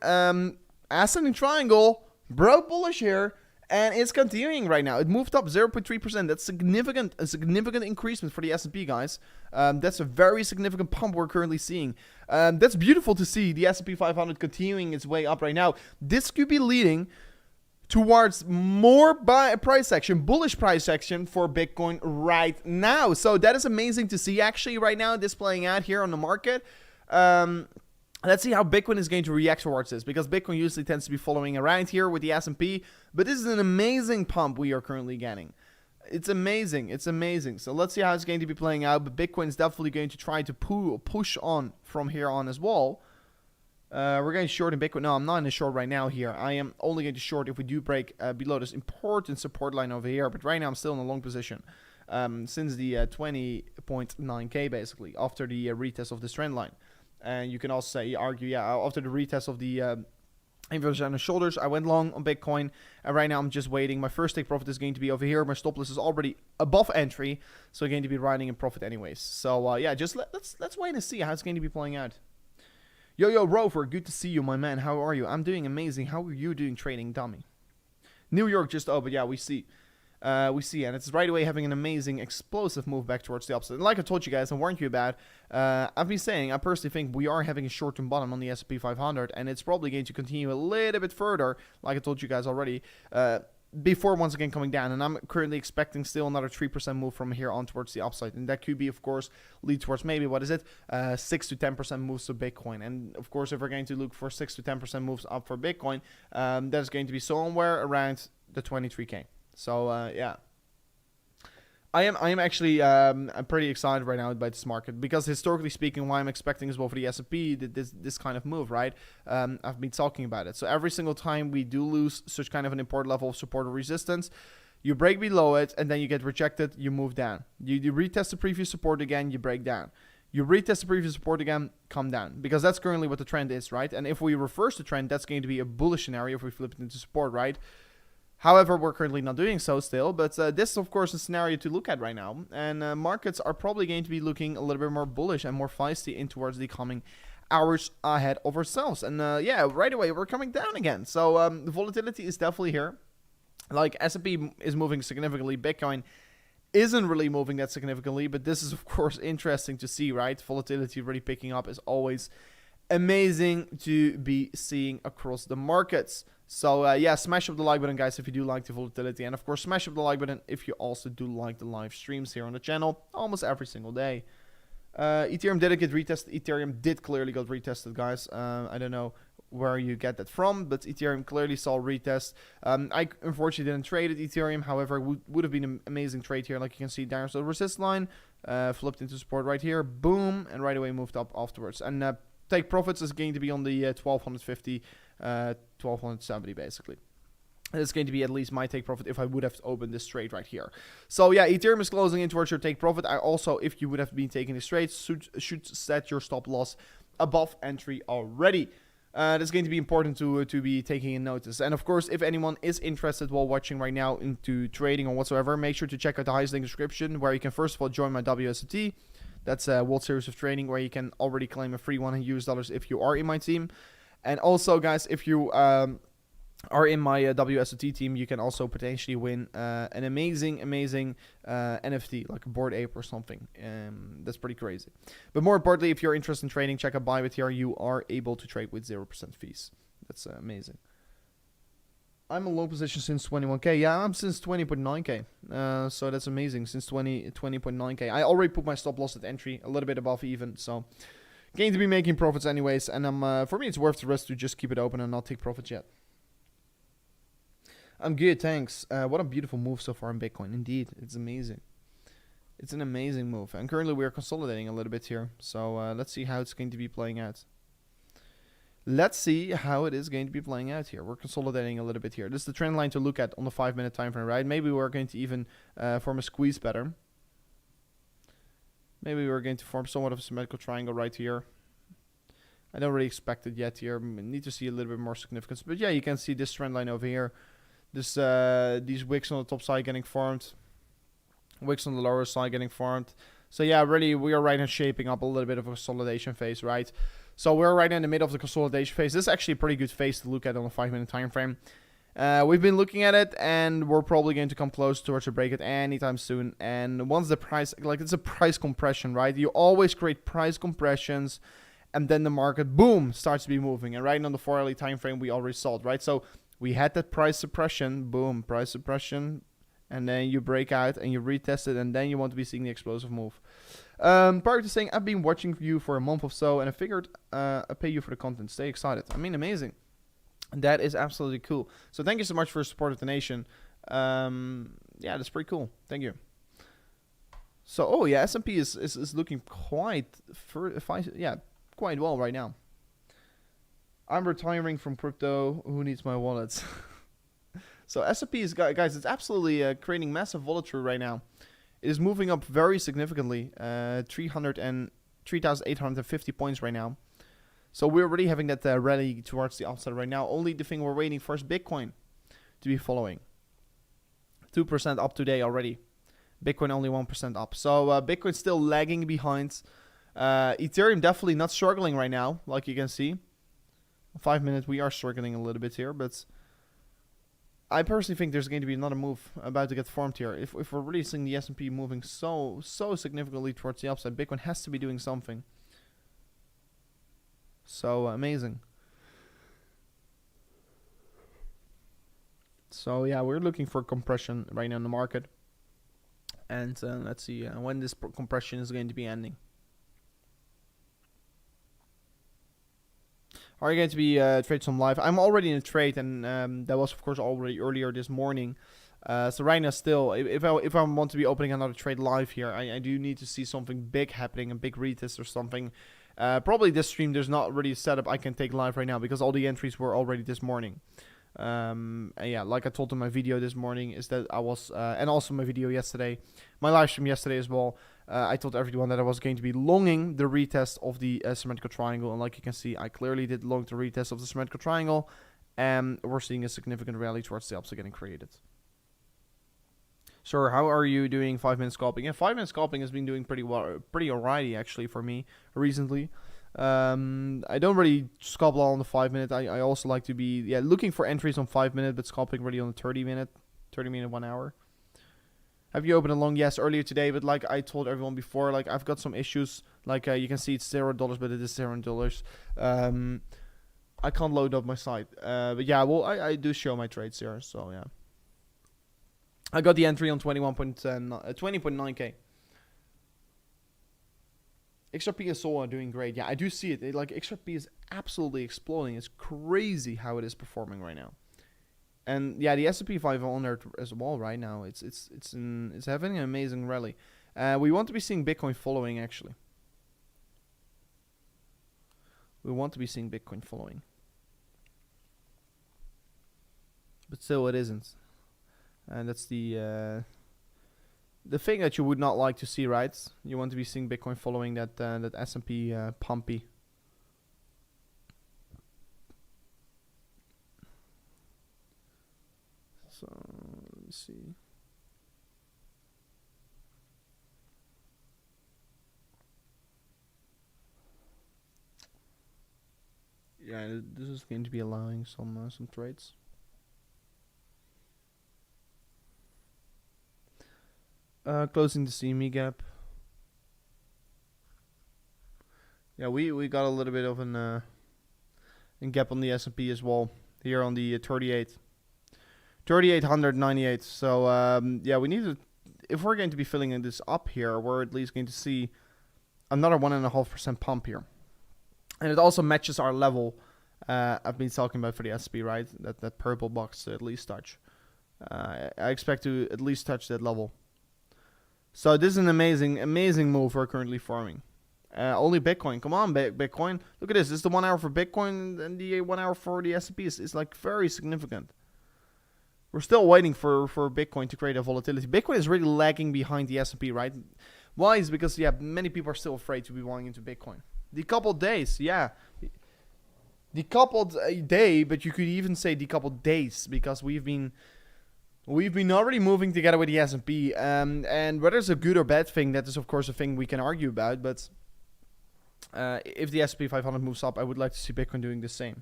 ascending triangle, broke bullish here, and it's continuing right now. It moved up 0.3%. That's a significant increasement for the S&P, guys. That's a very significant pump we're currently seeing. That's beautiful to see the S&P 500 continuing its way up right now. This could be leading towards more bullish price action for Bitcoin right now. So that is amazing to see actually right now, this playing out here on the market. Let's see how Bitcoin is going to react towards this, because Bitcoin usually tends to be following around here with the S&P, but this is an amazing pump we are currently getting. It's amazing. It's amazing. So let's see how it's going to be playing out, but Bitcoin is definitely going to try to push on from here on as well. We're going to short in Bitcoin. No, I'm not in a short right now here. I am only going to short if we do break below this important support line over here. But right now I'm still in a long position since the 20.9k basically, after the retest of this trend line. And you can also argue, yeah, after the retest of the inversion on the shoulders, I went long on Bitcoin. And right now I'm just waiting. My first take profit is going to be over here. My stop loss is already above entry, so I'm going to be riding in profit anyways. So yeah, just let's wait and see how it's going to be playing out. Yo, Rover, good to see you, my man. How are you? I'm doing amazing. How are you doing trading, dummy? New York just opened. Yeah, we see. And it's right away having an amazing, explosive move back towards the upside. And like I told you guys, I warned you about, I've been saying, I personally think we are having a short-term bottom on the S&P 500, and it's probably going to continue a little bit further, like I told you guys already, before once again coming down. And I'm currently expecting still another 3% move from here on towards the upside, and that could be, of course, lead towards maybe, 6 to 10% moves to Bitcoin. And of course, if we're going to look for 6 to 10% moves up for Bitcoin, that's going to be somewhere around the 23k. So yeah, I am actually I'm pretty excited right now by this market, because historically speaking, what I'm expecting as well for the S&P, this kind of move, right? I've been talking about it. So every single time we do lose such kind of an important level of support or resistance, you break below it and then you get rejected, you move down. You retest the previous support again, you break down. You retest the previous support again, come down. Because that's currently what the trend is, right? And if we reverse the trend, that's going to be a bullish scenario if we flip it into support, right? However, we're currently not doing so still, but this is of course a scenario to look at right now, and markets are probably going to be looking a little bit more bullish and more feisty in towards the coming hours ahead of ourselves. And yeah, right away we're coming down again, so the volatility is definitely here. Like S&P is moving significantly, Bitcoin isn't really moving that significantly, but this is of course interesting to see, right? Volatility really picking up is always amazing to be seeing across the markets. So yeah, smash up the like button, guys, if you do like the volatility, and of course smash up the like button if you also do like the live streams here on the channel almost every single day. Ethereum did get retested. Ethereum did clearly got retested, guys. I don't know where you get that from, but Ethereum clearly saw retest. I unfortunately didn't trade at Ethereum, however, would have been an amazing trade here. Like you can see, down to the resist line, flipped into support right here, boom, and right away moved up afterwards. And take profits is going to be on the 1250, 1270 basically. It's going to be at least my take profit if I would have opened this trade right here. So yeah, Ethereum is closing in towards your take profit. I also, if you would have been taking this trade, should set your stop loss above entry already. That's going to be important to be taking in notice. And of course, if anyone is interested while watching right now into trading or whatsoever, make sure to check out the highest link description, where you can first of all join my WSOT. That's a World Series of Trading, where you can already claim a free $100 if you are in my team. And also, guys, if you are in my WSOT team, you can also potentially win an amazing NFT, like a Bored Ape or something. That's pretty crazy. But more importantly, if you're interested in trading, check out Bybit here. You are able to trade with 0% fees. That's amazing. I'm in low position since 21k. Yeah, I'm since 20.9k. So that's amazing. Since 20.9k. I already put my stop loss at entry, a little bit above even. So going to be making profits anyways. And for me, it's worth the risk to just keep it open and not take profits yet. I'm good, thanks. What a beautiful move so far in Bitcoin. Indeed, it's amazing. It's an amazing move. And currently we are consolidating a little bit here. So let's see how it's going to be playing out. Let's see how it is going to be playing out here. We're consolidating a little bit here. This is the trend line to look at on the 5-minute time frame, right? Maybe we're going to even form a squeeze pattern. Maybe we're going to form somewhat of a symmetrical triangle right here. I don't really expect it yet here. Need to see a little bit more significance. But yeah, you can see this trend line over here. This these wicks on the top side getting formed. Wicks on the lower side getting formed. So yeah, really we are right now shaping up a little bit of a consolidation phase, right? So we're right in the middle of the consolidation phase. This is actually a pretty good phase to look at on a 5-minute time frame. We've been looking at it, and we're probably going to come close towards a breakout anytime soon. And once the price, like it's a price compression, right? You always create price compressions, and then the market, boom, starts to be moving. And right on the 4-hourly time frame, we already saw it, right? So we had that price suppression, boom, price suppression, and then you break out and you retest it, and then you want to be seeing the explosive move. Prior to saying, I've been watching you for a month or so, and I figured I'd pay you for the content. Stay excited. I mean, amazing. That is absolutely cool. So thank you so much for your support of the nation. Yeah, that's pretty cool. Thank you. So, oh yeah, S&P is looking quite quite well right now. I'm retiring from crypto. Who needs my wallets? So S&P is, guys, it's absolutely creating massive volatility right now. It is moving up very significantly, 3,850 points right now. So we're already having that rally towards the upside right now. Only the thing we're waiting for is Bitcoin to be following. 2% up today already. Bitcoin only 1% up. So Bitcoin's still lagging behind. Ethereum definitely not struggling right now, like you can see. 5 minutes, we are struggling a little bit here, but I personally think there's going to be another move about to get formed here. If we're really seeing the S&P moving so significantly towards the upside, Bitcoin has to be doing something. So amazing. So yeah, we're looking for compression right now in the market, and let's see when this compression is going to be ending. Are you going to be trade some live? I'm already in a trade, and that was of course already earlier this morning. So right now still, if I want to be opening another trade live here, I do need to see something big happening, a big retest or something. Probably this stream there's not really a setup I can take live right now because all the entries were already this morning. And yeah, like I told in my video this morning, is that I was, and also my video yesterday, my live stream yesterday as well, I told everyone that I was going to be longing the retest of the symmetrical triangle, and like you can see, I clearly did long the retest of the symmetrical triangle, and we're seeing a significant rally towards the upside getting created. Sir, how are you doing 5-minute scalping? Yeah, 5-minute scalping has been doing pretty well, pretty alrighty actually for me recently. I don't really scalp all on the 5-minute. I also like to be looking for entries on 5-minute, but scalping really on the 30-minute, 1 hour. Have you opened a long? Yes, earlier today, but like I told everyone before, like I've got some issues. Like you can see it's $0, but it is $0. I can't load up my site. But yeah, well I do show my trades here, so yeah. I got the entry on 20.9k. XRP and Sol are doing great. Yeah, I do see it. Like XRP is absolutely exploding. It's crazy how it is performing right now. And yeah, the S&P 500 as well right now. It's having an amazing rally. We want to be seeing Bitcoin following actually. We want to be seeing Bitcoin following. But still it isn't. And that's the thing that you would not like to see, right? You want to be seeing Bitcoin following that S&P pumpy. So let me see. Yeah, this is going to be allowing some trades. Closing the CME gap. Yeah, we got a little bit of an gap on the S&P as well here on the 3898. So yeah, we need to, if we're going to be filling this up here, we're at least going to see another 1.5% pump here, and it also matches our level I've been talking about for the S&P, right? That purple box to at least touch. I expect to at least touch that level. So this is an amazing move we're currently forming. Only Bitcoin. Come on, Bitcoin. Look at this. This is the 1 hour for Bitcoin, and the 1 hour for the S&P is like very significant. We're still waiting for Bitcoin to create a volatility. Bitcoin is really lagging behind the S&P, right? Why? Is because many people are still afraid to be buying into Bitcoin. Decoupled days, yeah. Decoupled day, but you could even say decoupled days, because we've been already moving together with the S&P, and whether it's a good or bad thing, that is of course a thing we can argue about. But if the S&P 500 moves up, I would like to see Bitcoin doing the same.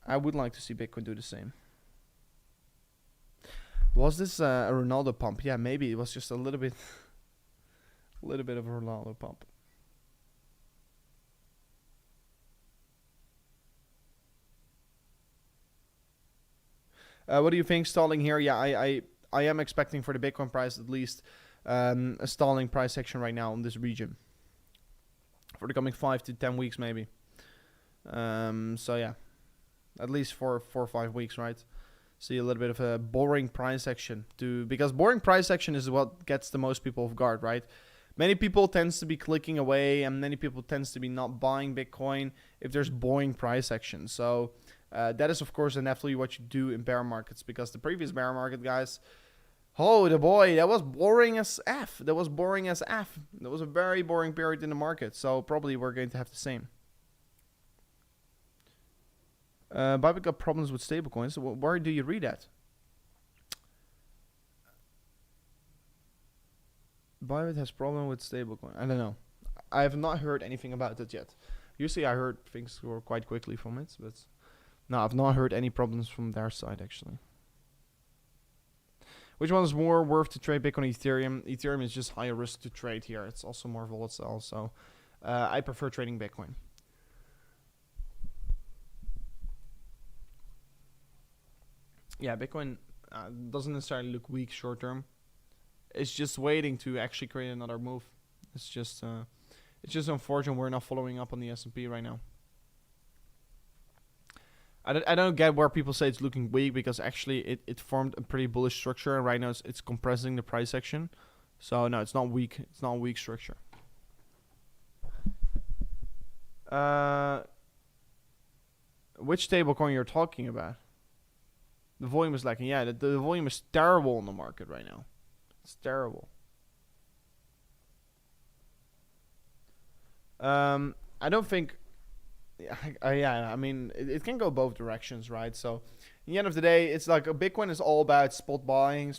I would like to see Bitcoin do the same. Was this a Ronaldo pump? Yeah, maybe it was just a little bit of a Ronaldo pump. What do you think stalling here? Yeah, I am expecting for the Bitcoin price at least a stalling price action right now in this region for the coming 5 to 10 weeks maybe. So yeah, at least for 4 or 5 weeks, right? See a little bit of a boring price action because boring price action is what gets the most people off guard, right? Many people tends to be clicking away, and many people tends to be not buying Bitcoin if there's boring price action. So that is, of course, inevitably what you do in bear markets, because the previous bear market, guys, oh, that was boring as F. That was boring as F. That was a very boring period in the market. So probably we're going to have the same. Bybit got problems with stablecoins. So where do you read that? Bybit has problem with stablecoin. I don't know. I have not heard anything about that yet. Usually I heard things go quite quickly from it, but no, I've not heard any problems from their side actually. Which one is more worth to trade, Bitcoin or Ethereum? Ethereum is just higher risk to trade here. It's also more volatile, so I prefer trading Bitcoin. Yeah, Bitcoin doesn't necessarily look weak short term. It's just waiting to actually create another move. It's just unfortunate we're not following up on the S&P right now. I don't get where people say it's looking weak, because actually it formed a pretty bullish structure, and right now it's compressing the price action. So no, it's not weak. It's not a weak structure. Which stablecoin you're talking about? The volume is lacking. Yeah, the volume is terrible in the market right now. It's terrible. I don't think. Yeah, I mean, it can go both directions, right? So, in the end of the day, it's like a Bitcoin is all about spot buying,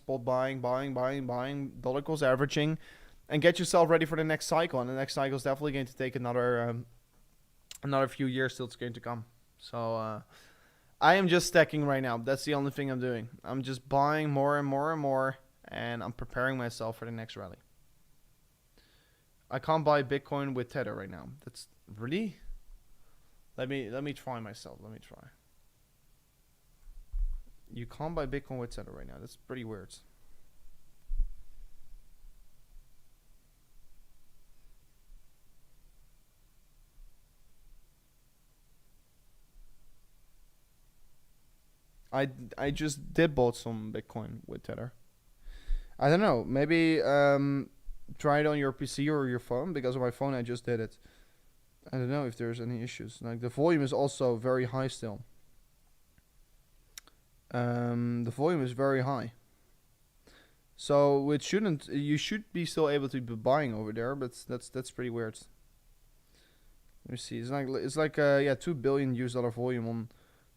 buying, dollar cost averaging, and get yourself ready for the next cycle. And the next cycle is definitely going to take another few years till it's going to come. So, I am just stacking right now. That's the only thing I'm doing. I'm just buying more and more and more, and I'm preparing myself for the next rally. I can't buy Bitcoin with tether right now. That's really. Let me try myself. Let me try. You can't buy Bitcoin with tether right now. That's pretty weird. I just did bought some Bitcoin with tether. I don't know. Maybe try it on your PC or your phone, because on my phone I just did it. I don't know if there's any issues. Like the volume is also very high still. The volume is very high. So it shouldn't. You should be still able to be buying over there, but that's pretty weird. Let me see. It's like yeah, $2 billion US volume on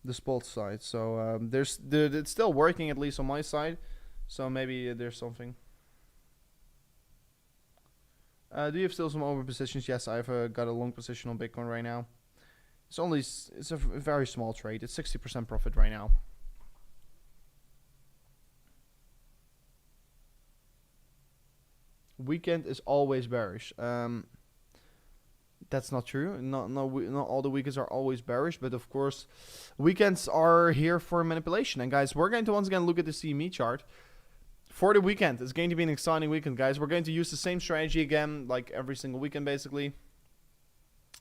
the spot side. So it's still working, at least on my side. So maybe there's something. Do you have still some over positions? Yes, I've got a long position on Bitcoin right now. It's a very small trade. It's 60% profit right now. Weekend is always bearish. That's not true. Not all the weekends are always bearish, but of course, weekends are here for manipulation. And guys, we're going to once again look at the CME chart. For the weekend, it's going to be an exciting weekend, guys. We're going to use the same strategy again, like every single weekend, basically.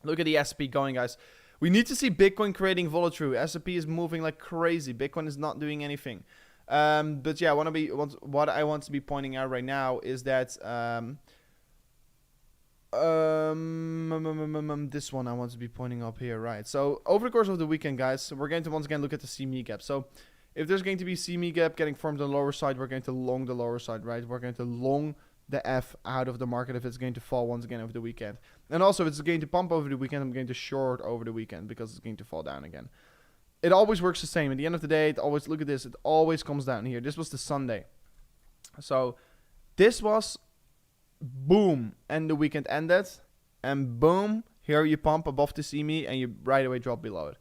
Look at the S&P going, guys. We need to see Bitcoin creating volatility. S&P is moving like crazy. Bitcoin is not doing anything. But yeah, what I want to be pointing out right now is that this one I want to be pointing up here, right? So over the course of the weekend, guys, we're going to once again look at the CME gap. So if there's going to be CME gap getting formed on the lower side, we're going to long the lower side, right? We're going to long the F out of the market if it's going to fall once again over the weekend. And also, if it's going to pump over the weekend, I'm going to short over the weekend because it's going to fall down again. It always works the same. At the end of the day, look at this. It always comes down here. This was the Sunday. So this was boom, and the weekend ended. And boom, here you pump above the CME and you right away drop below it.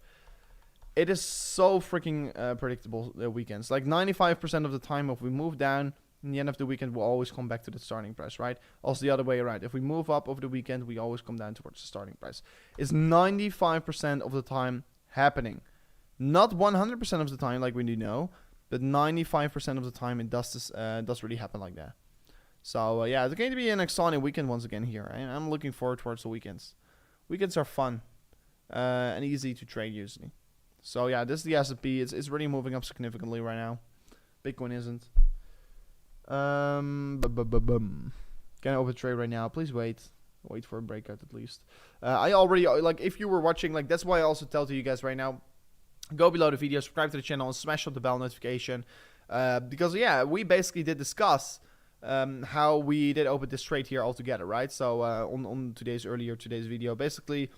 It is so freaking predictable, the weekends. Like 95% of the time, if we move down, in the end of the weekend, we'll always come back to the starting price, right? Also the other way around. If we move up over the weekend, we always come down towards the starting price. It's 95% of the time happening. Not 100% of the time, like we do know, but 95% of the time it does really happen like that. So yeah, it's going to be an exciting weekend once again here. Right? I'm looking forward towards the weekends. Weekends are fun and easy to trade usually. So yeah, this is the S&P. It's really moving up significantly right now. Bitcoin isn't. Can I overtrade right now? Please wait. Wait for a breakout at least. I already, like, if you were watching, like, that's why I also tell to you guys right now, go below the video, subscribe to the channel, and smash up the bell notification. Because yeah, we basically did discuss how we did open this trade here all together, right? So on today's video, basically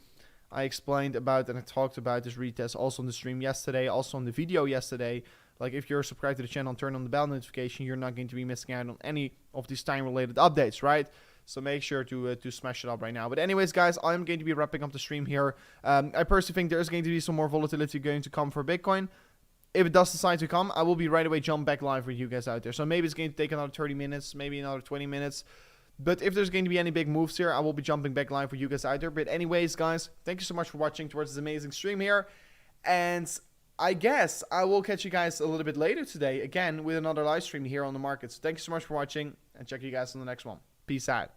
I explained about and I talked about this retest also on the stream yesterday, also on the video yesterday. Like, if you're subscribed to the channel and turn on the bell notification, you're not going to be missing out on any of these time-related updates, right? So make sure to smash it up right now. But anyways, guys, I'm going to be wrapping up the stream here. I personally think there's going to be some more volatility going to come for Bitcoin. If it does decide to come, I will be right away jump back live with you guys out there. So maybe it's going to take another 30 minutes, maybe another 20 minutes. But if there's going to be any big moves here, I will be jumping back live for you guys out there. But anyways, guys, thank you so much for watching towards this amazing stream here. And I guess I will catch you guys a little bit later today, again, with another live stream here on the market. So thank you so much for watching, and check you guys on the next one. Peace out.